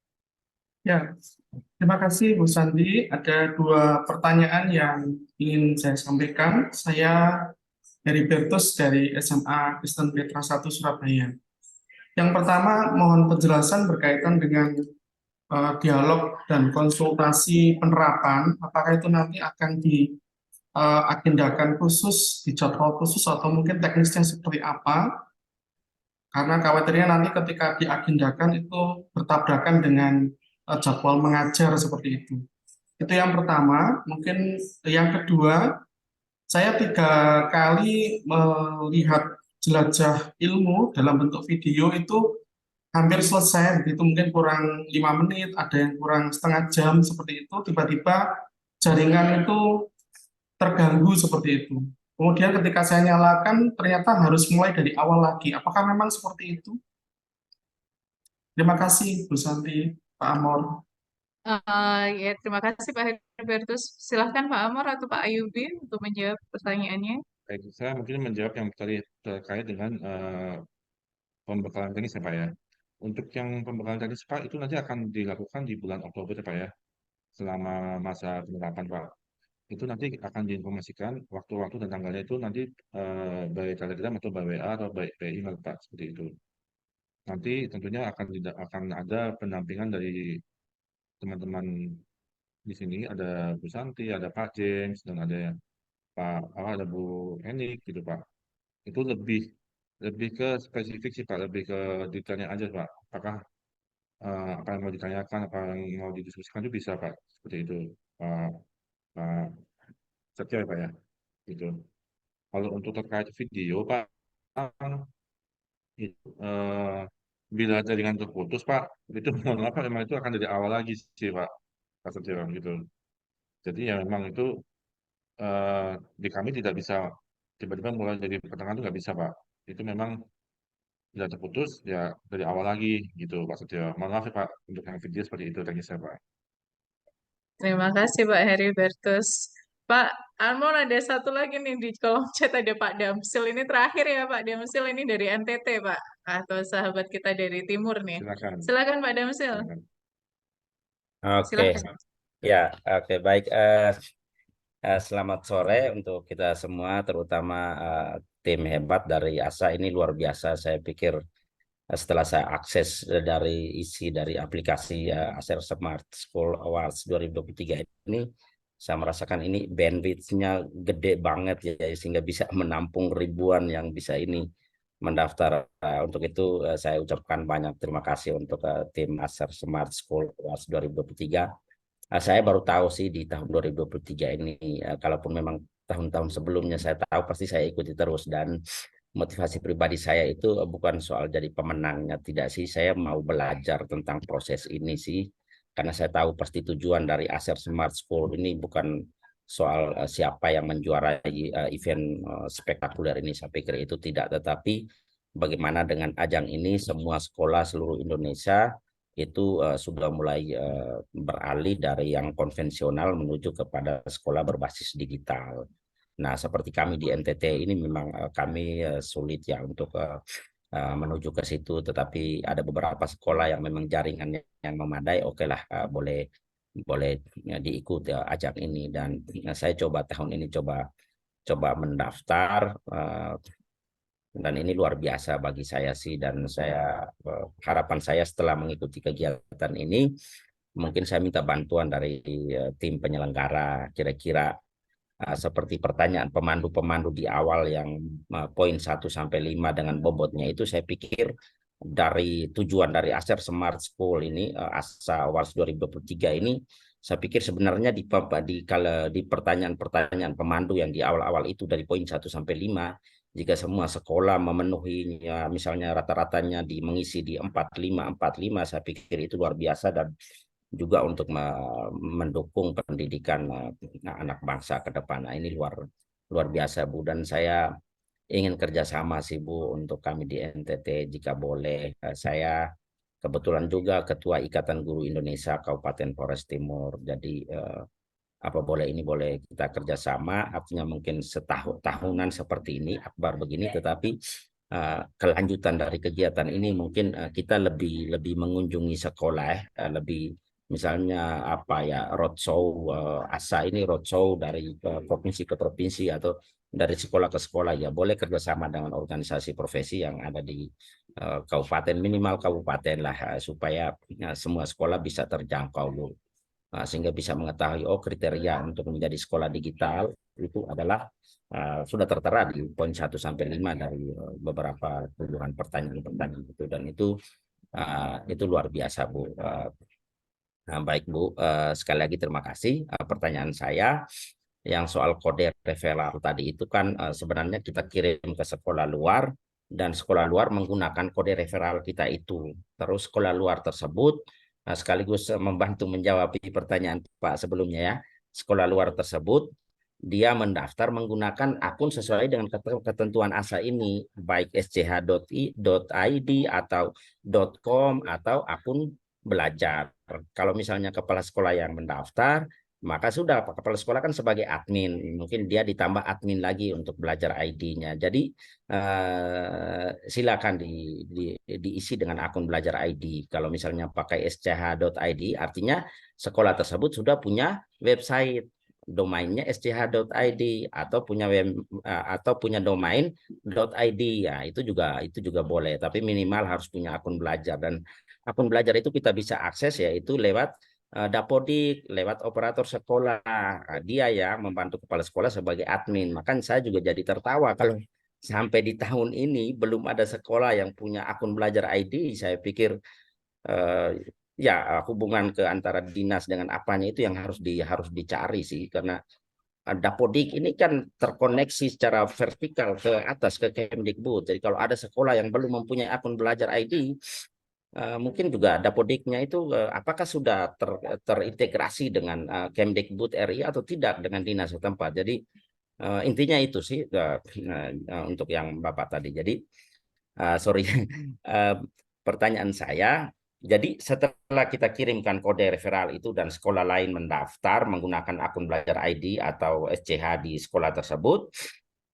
Ya, terima kasih Bu Sandi. Ada 2 pertanyaan yang ingin saya sampaikan. Saya Heribertus dari SMA Kristen Petra 1 Surabaya. Yang pertama, mohon penjelasan berkaitan dengan dialog dan konsultasi penerapan. Apakah itu nanti akan diagendakan khusus, dijadwal khusus, atau mungkin teknisnya seperti apa? Karena khawatirnya nanti ketika diagendakan itu bertabrakan dengan jadwal mengajar seperti itu. Itu yang pertama. Mungkin yang kedua, saya 3 kali melihat jelajah ilmu dalam bentuk video itu hampir selesai, begitu mungkin kurang 5 menit, ada yang kurang setengah jam seperti itu, tiba-tiba jaringan itu terganggu seperti itu. Kemudian ketika saya nyalakan, ternyata harus mulai dari awal lagi. Apakah memang seperti itu? Terima kasih, Bu Santi, Pak Amor. Ya, terima kasih Pak Heribertus. Silahkan Pak Amor atau Pak Ayubi untuk menjawab pertanyaannya. Baik, saya mungkin menjawab yang tadi terkait dengan pembekalan teknis ya Pak ya. Untuk yang pembekalan teknis Pak itu nanti akan dilakukan di bulan Oktober ya Pak ya, selama masa penerapan Pak. Itu nanti akan diinformasikan waktu-waktu dan tanggalnya itu nanti by Telegram atau by WA atau by email Pak, seperti itu. Nanti tentunya akan ada pendampingan dari teman-teman di sini, ada Bu Santi, ada Pak James, dan ada ada Bu Enik gitu Pak. Itu lebih ke spesifik sih Pak, lebih ke detailnya aja Pak. Apakah apa yang mau ditanyakan, apa yang mau didiskusikan itu bisa Pak, seperti itu Pak Setio ya Pak ya, gitu. Kalau untuk terkait video Pak, itu, bila jaringan terputus Pak, itu mohon maaf Pak, memang itu akan dari awal lagi sih Pak Setio gitu. Jadi ya memang itu di kami tidak bisa tiba-tiba mulai dari pertengahan itu nggak bisa Pak. Itu memang bila terputus ya dari awal lagi gitu Pak Setio. Mohon maaf ya Pak untuk yang video seperti itu teknisnya Pak. Terima kasih Pak Heribertus. Pak Amor, ada satu lagi nih di kolom chat, ada Pak Damsil. Ini terakhir ya Pak Damsil, ini dari NTT Pak, atau sahabat kita dari timur nih. Silakan. Silakan Pak Damsil. Silakan. Oke, Silakan. ya, oke, baik. Selamat sore untuk kita semua, terutama tim hebat dari ASA. Ini luar biasa. Saya pikir setelah saya akses dari isi dari aplikasi Acer Smart School Awards 2023 ini, saya merasakan ini bandwidth-nya gede banget ya, sehingga bisa menampung ribuan yang bisa ini mendaftar. Untuk itu saya ucapkan banyak terima kasih untuk tim Acer Smart School Awards 2023. Saya baru tahu sih di tahun 2023 ini, kalaupun memang tahun-tahun sebelumnya saya tahu, pasti saya ikuti terus. Dan motivasi pribadi saya itu bukan soal jadi pemenangnya, tidak sih. Saya mau belajar tentang proses ini sih, karena saya tahu pasti tujuan dari Acer Smart School ini bukan soal siapa yang menjuarai event spektakuler ini. Saya pikir itu tidak, tetapi bagaimana dengan ajang ini semua sekolah seluruh Indonesia itu sudah mulai beralih dari yang konvensional menuju kepada sekolah berbasis digital. Nah, seperti kami di NTT ini memang kami sulit ya untuk menuju ke situ, tetapi ada beberapa sekolah yang memang jaringannya yang memadai, oke lah, boleh diikuti ajang ini. Dan saya coba tahun ini coba mendaftar, dan ini luar biasa bagi saya sih. Dan saya harapan saya setelah mengikuti kegiatan ini, mungkin saya minta bantuan dari tim penyelenggara, kira-kira seperti pertanyaan pemandu-pemandu di awal yang poin 1 sampai 5 dengan bobotnya itu, saya pikir dari tujuan dari Acer Smart School ini, ASA Awards 2023 ini, saya pikir sebenarnya di pertanyaan-pertanyaan pemandu yang di awal-awal itu dari poin 1 sampai 5, jika semua sekolah memenuhinya, misalnya rata-ratanya mengisi di 45, saya pikir itu luar biasa, dan juga untuk mendukung pendidikan anak bangsa ke depan. Nah, ini luar biasa Bu, dan saya ingin kerjasama sih Bu untuk kami di NTT jika boleh. Saya kebetulan juga Ketua Ikatan Guru Indonesia Kabupaten Flores Timur, jadi boleh kita kerjasama, artinya mungkin tahunan seperti ini, akbar begini, tetapi kelanjutan dari kegiatan ini mungkin kita lebih mengunjungi sekolah, lebih misalnya roadshow ASA ini, roadshow dari provinsi ke provinsi atau dari sekolah ke sekolah, ya boleh kerjasama dengan organisasi profesi yang ada di kabupaten, minimal kabupaten lah, supaya semua sekolah bisa terjangkau, sehingga bisa mengetahui kriteria untuk menjadi sekolah digital itu adalah sudah tertera di poin 1 sampai 5 dari beberapa puluhan pertanyaan itu, dan itu luar biasa Bu. Baik Bu, sekali lagi terima kasih. Pertanyaan saya yang soal kode referral tadi itu kan sebenarnya kita kirim ke sekolah luar, dan sekolah luar menggunakan kode referral kita itu. Terus sekolah luar tersebut sekaligus membantu menjawab pertanyaan Pak sebelumnya ya. Sekolah luar tersebut dia mendaftar menggunakan akun sesuai dengan ketentuan ASA ini, baik sch.id atau .com atau akun belajar. Kalau misalnya kepala sekolah yang mendaftar, maka sudah kepala sekolah kan sebagai admin, mungkin dia ditambah admin lagi untuk belajar ID-nya. Jadi silakan diisi dengan akun belajar ID. Kalau misalnya pakai sch.id, artinya sekolah tersebut sudah punya website, domainnya sch.id atau punya domain .id, ya itu juga boleh, tapi minimal harus punya akun belajar. Dan akun belajar itu kita bisa akses yaitu lewat Dapodik, lewat operator sekolah. Dia yang membantu kepala sekolah sebagai admin. Makanya saya juga jadi tertawa kalau sampai di tahun ini belum ada sekolah yang punya akun belajar ID. Saya pikir ya hubungan ke antara dinas dengan apanya itu yang harus dicari sih, karena Dapodik ini kan terkoneksi secara vertikal ke atas ke Kemdikbud. Jadi kalau ada sekolah yang belum mempunyai akun belajar ID, mungkin juga Dapodiknya itu apakah sudah terintegrasi dengan Kemdikbud RI atau tidak dengan dinas setempat. Jadi intinya itu sih untuk yang Bapak tadi. Jadi sorry, pertanyaan saya, jadi setelah kita kirimkan kode referral itu dan sekolah lain mendaftar menggunakan akun belajar ID atau SCH di sekolah tersebut,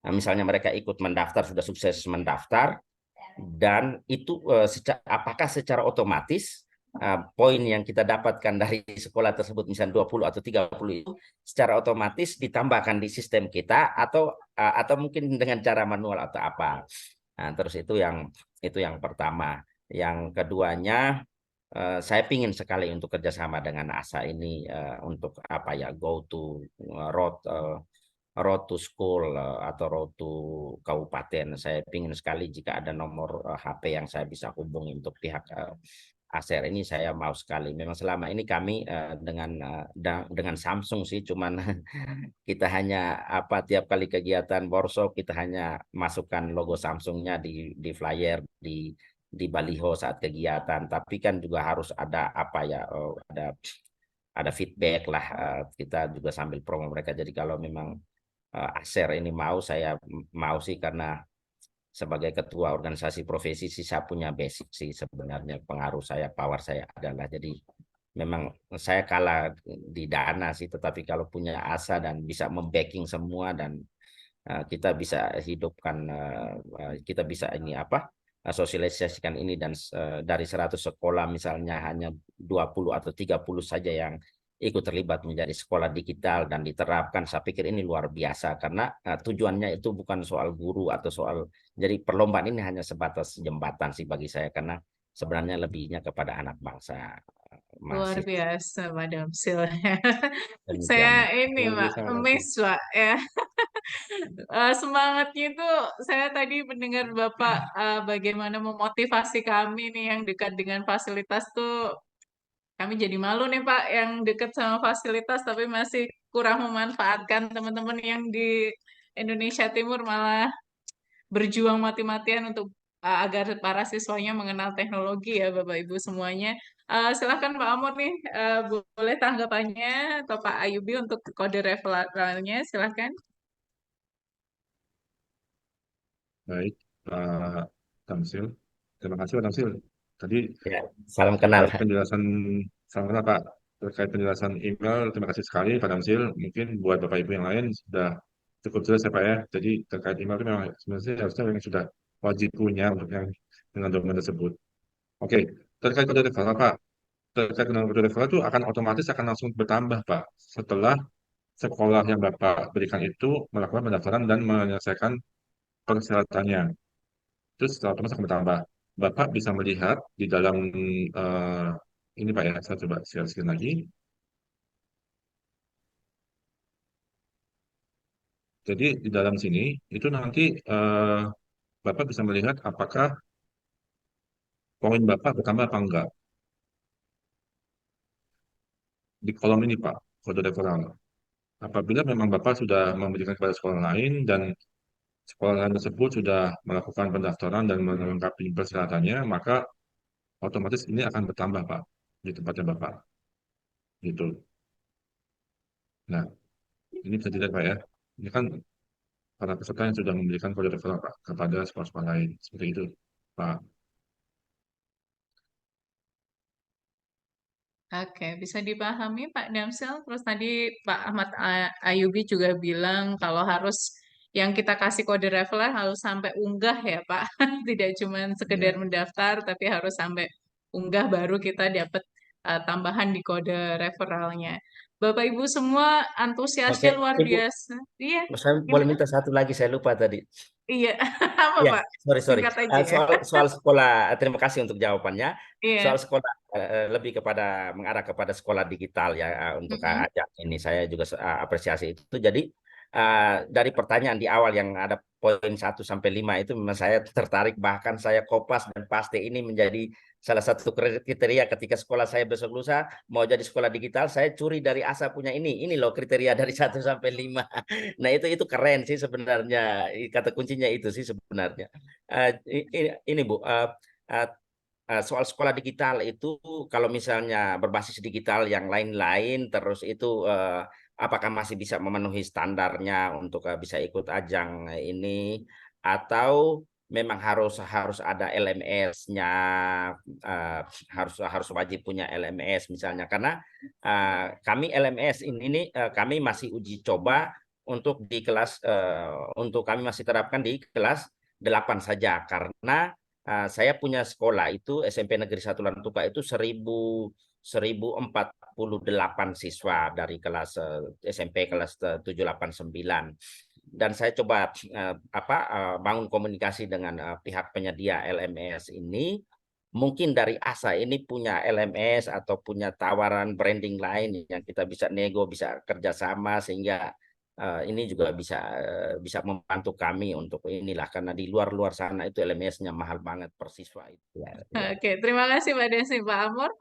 misalnya mereka ikut mendaftar, sudah sukses mendaftar, dan itu apakah secara otomatis poin yang kita dapatkan dari sekolah tersebut misalnya 20 atau 30 itu secara otomatis ditambahkan di sistem kita atau mungkin dengan cara manual atau apa. Nah, terus itu yang pertama. Yang keduanya, saya pingin sekali untuk kerjasama dengan ASA ini untuk apa ya, go to road to school atau road to kabupaten. Saya ingin sekali jika ada nomor HP yang saya bisa hubungi untuk pihak ASER ini, saya mau sekali. Memang selama ini kami dengan Samsung sih, cuman kita hanya tiap kali kegiatan workshop kita hanya masukkan logo Samsungnya di flyer, di baliho saat kegiatan. Tapi kan juga harus ada ada feedback lah, kita juga sambil promo mereka. Jadi kalau memang ASER ini saya mau sih, karena sebagai ketua organisasi profesi sih saya punya basic sih sebenarnya, pengaruh saya, power saya adalah, jadi memang saya kalah di dana sih, tetapi kalau punya asa dan bisa membacking semua dan kita bisa hidupkan, kita bisa sosialisasikan ini, dan dari 100 sekolah misalnya hanya 20 atau 30 saja yang ikut terlibat menjadi sekolah digital dan diterapkan, saya pikir ini luar biasa, karena tujuannya itu bukan soal guru atau jadi perlombaan ini hanya sebatas jembatan sih bagi saya, karena sebenarnya lebihnya kepada anak bangsa. Luar biasa, Madam Sil. Demikian. Saya ini, Luar Pak, biasa, Madam Sil. amazed, Pak, ya. Semangatnya itu saya tadi mendengar Bapak bagaimana memotivasi kami nih yang dekat dengan fasilitas tuh, kami jadi malu nih Pak yang dekat sama fasilitas tapi masih kurang memanfaatkan. Teman-teman yang di Indonesia Timur malah berjuang mati-matian untuk agar para siswanya mengenal teknologi ya Bapak Ibu semuanya. Silakan Pak Amor nih, boleh tanggapannya, atau Pak Ayubi untuk kode referralnya, silakan. Baik, Pak Tamsil. Terima kasih Pak Tamsil. Tadi Ya, salam kenal. terkait penjelasan, salam kenal Pak. Terkait penjelasan email, terima kasih sekali Pak Tamsil. Mungkin buat Bapak Ibu yang lain sudah cukup jelas ya Pak ya. Jadi terkait email itu memang sebenarnya harusnya yang sudah wajib punya untuk yang dengan dokumen tersebut. Oke, terkait kode referral Pak. Terkait dengan kode referral itu akan otomatis akan langsung bertambah Pak setelah sekolah yang Bapak berikan itu melakukan pendaftaran dan menyelesaikan persyaratannya. Terus setelah otomatis akan bertambah. Bapak bisa melihat di dalam ini Pak ya, saya coba share screen lagi. Jadi di dalam sini itu nanti Bapak bisa melihat apakah poin Bapak bertambah apa enggak. Di kolom ini Pak, kode referral. Apabila memang Bapak sudah memberikan kepada sekolah lain dan sekolah lain tersebut sudah melakukan pendaftaran dan melengkapi persyaratannya, maka otomatis ini akan bertambah Pak di tempatnya Bapak. Gitu. Nah, ini bisa dilihat Pak ya. Ini kan para peserta yang sudah memberikan kode referral Pak kepada sekolah-sekolah lain. Seperti itu, Pak. Oke, bisa dipahami Pak Damsel. Terus tadi Pak Ahmad Ayubi juga bilang kalau harus yang kita kasih kode referral harus sampai unggah ya Pak. Tidak cuma sekedar Ya. mendaftar, tapi harus sampai unggah baru kita dapat tambahan di kode referralnya. Bapak Ibu semua antusiasnya Oke, luar Ibu, biasa. Iya, saya boleh gimana? minta satu lagi, saya lupa tadi. Iya, apa Ya, Pak? sorry. Singkat aja ya. Soal sekolah, terima kasih untuk jawabannya. Soal Iya. sekolah lebih kepada mengarah kepada sekolah digital ya untuk Mm-mm. ajak ini saya juga apresiasi itu. Jadi dari pertanyaan di awal yang ada poin 1 sampai 5 itu memang saya tertarik, bahkan saya kopas dan pasti ini menjadi salah satu kriteria ketika sekolah saya besok lusa mau jadi sekolah digital, saya curi dari ASA punya ini loh kriteria dari 1 sampai 5. Nah, itu keren sih sebenarnya. Kata kuncinya itu sih sebenarnya. Ini Bu, soal sekolah digital itu kalau misalnya berbasis digital yang lain-lain terus itu apakah masih bisa memenuhi standarnya untuk bisa ikut ajang ini atau memang harus ada LMS-nya, harus wajib punya LMS misalnya, karena kami LMS ini kami masih uji coba untuk di kelas untuk kami masih terapkan di kelas 8 saja, karena saya punya sekolah itu SMP Negeri 1 Lantuka itu 1048 siswa dari kelas SMP kelas 789. Dan saya coba bangun komunikasi dengan pihak penyedia LMS ini. Mungkin dari ASA ini punya LMS atau punya tawaran branding lain yang kita bisa nego, bisa kerjasama, sehingga ini juga bisa membantu kami untuk inilah, karena di luar sana itu LMS-nya mahal banget per siswa itu. Ya. Oke, terima kasih Pak Desi. Pak Amor,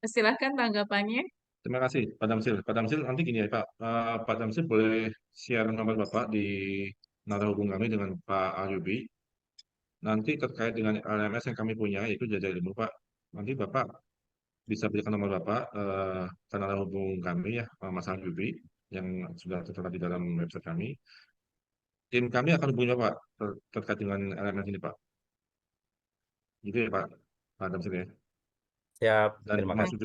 silahkan tanggapannya. Terima kasih Pak Damsil. Pak Damsil nanti gini ya Pak, Pak Damsil boleh share nomor Bapak di nada hubung kami dengan Pak Ayubi. Nanti terkait dengan LMS yang kami punya yaitu Jajak Ilmu Pak. Nanti Bapak bisa berikan nomor Bapak ke nada hubung kami ya, Mas Ayubi yang sudah tertera di dalam website kami. Tim kami akan hubungi Bapak terkait dengan LMS ini Pak. Gitu ya Pak Damsil ya. Siap, Dan terima kasih.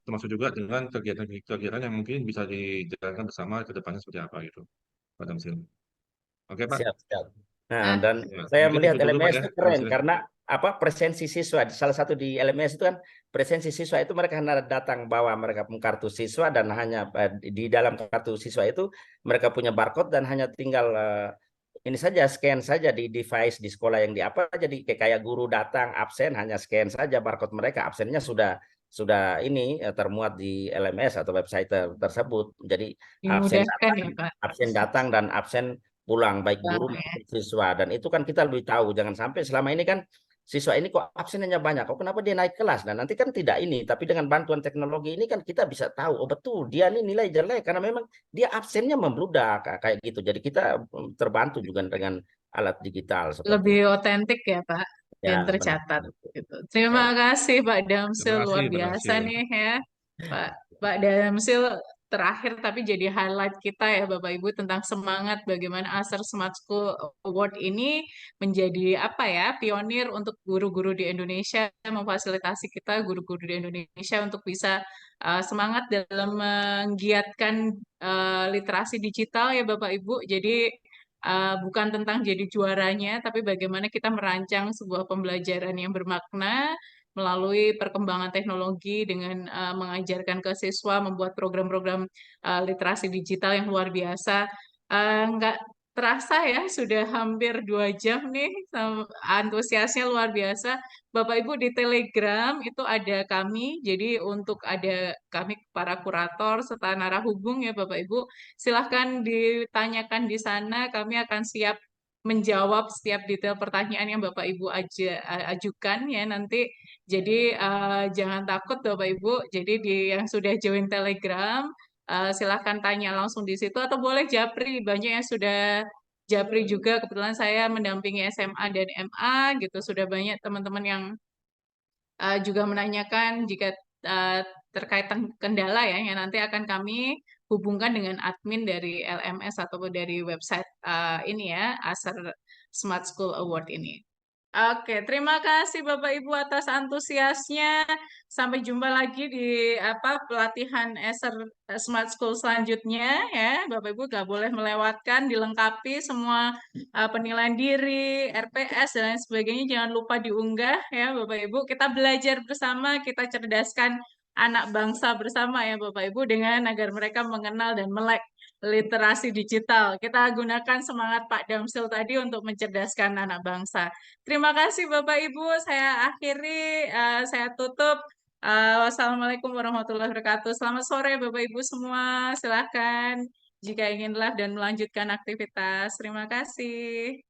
termasuk juga dengan kegiatan yang mungkin bisa dijalankan bersama ke depannya seperti apa gitu, Pak Damsil. Oke Pak. Siap. Nah, dan Ya, saya mungkin melihat itu dulu, Pak, LMS ya, itu keren Damsil. karena presensi siswa. Salah satu di LMS itu kan presensi siswa itu mereka hanya datang bawa mereka punya kartu siswa, dan hanya di dalam kartu siswa itu mereka punya barcode dan hanya tinggal ini saja, scan saja di device di sekolah yang jadi kayak guru datang absen hanya scan saja barcode mereka, absennya sudah ini termuat di LMS atau website tersebut. Jadi Dimudahkan ya Pak. absen datang dan absen pulang, baik guru Pulang, ya. maupun siswa. Dan itu kan kita lebih tahu, jangan sampai selama ini kan siswa ini kok absennya banyak, kok kenapa dia naik kelas, dan nanti kan tidak ini. Tapi dengan bantuan teknologi ini kan kita bisa tahu, oh betul dia ini nilai jelek karena memang dia absennya membludak kayak gitu. Jadi kita terbantu juga dengan alat digital seperti Lebih otentik ya Pak, dan ya, tercatat. benar. Gitu. Terima kasih Pak Damsil, Terima kasih, luar Pak biasa Damsil. nih ya. Pak Damsil terakhir tapi jadi highlight kita ya Bapak Ibu tentang semangat bagaimana Acer Smart School Award ini menjadi pionir untuk guru-guru di Indonesia, memfasilitasi kita guru-guru di Indonesia untuk bisa semangat dalam menggiatkan literasi digital ya Bapak Ibu. Jadi bukan tentang jadi juaranya, tapi bagaimana kita merancang sebuah pembelajaran yang bermakna melalui perkembangan teknologi dengan mengajarkan ke siswa membuat program-program literasi digital yang luar biasa. Nggak terasa ya, sudah hampir 2 jam nih, antusiasnya luar biasa. Bapak Ibu di Telegram itu ada kami, jadi untuk ada kami para kurator serta narahubung ya Bapak Ibu, silahkan ditanyakan di sana, kami akan siap menjawab setiap detail pertanyaan yang Bapak Ibu ajukan ya nanti. Jadi jangan takut Bapak Ibu. Jadi yang sudah join Telegram silahkan tanya langsung di situ atau boleh japri. Banyak yang sudah japri juga. Kebetulan saya mendampingi SMA dan MA gitu. Sudah banyak teman-teman yang juga menanyakan jika terkait kendala ya yang nanti akan kami hubungkan dengan admin dari LMS atau dari website ini ya, Acer Smart School Award ini. Oke, terima kasih Bapak Ibu atas antusiasnya. Sampai jumpa lagi di pelatihan Acer Smart School selanjutnya ya. Bapak Ibu gak boleh melewatkan, dilengkapi semua penilaian diri, RPS dan lain sebagainya. Jangan lupa diunggah ya Bapak Ibu. Kita belajar bersama, kita cerdaskan anak bangsa bersama ya Bapak Ibu dengan agar mereka mengenal dan melek literasi digital. Kita gunakan semangat Pak Damsil tadi untuk mencerdaskan anak bangsa. Terima kasih Bapak Ibu, saya akhiri, saya tutup. Wassalamualaikum warahmatullahi wabarakatuh. Selamat sore Bapak Ibu semua, silahkan jika ingin live dan melanjutkan aktivitas. Terima kasih.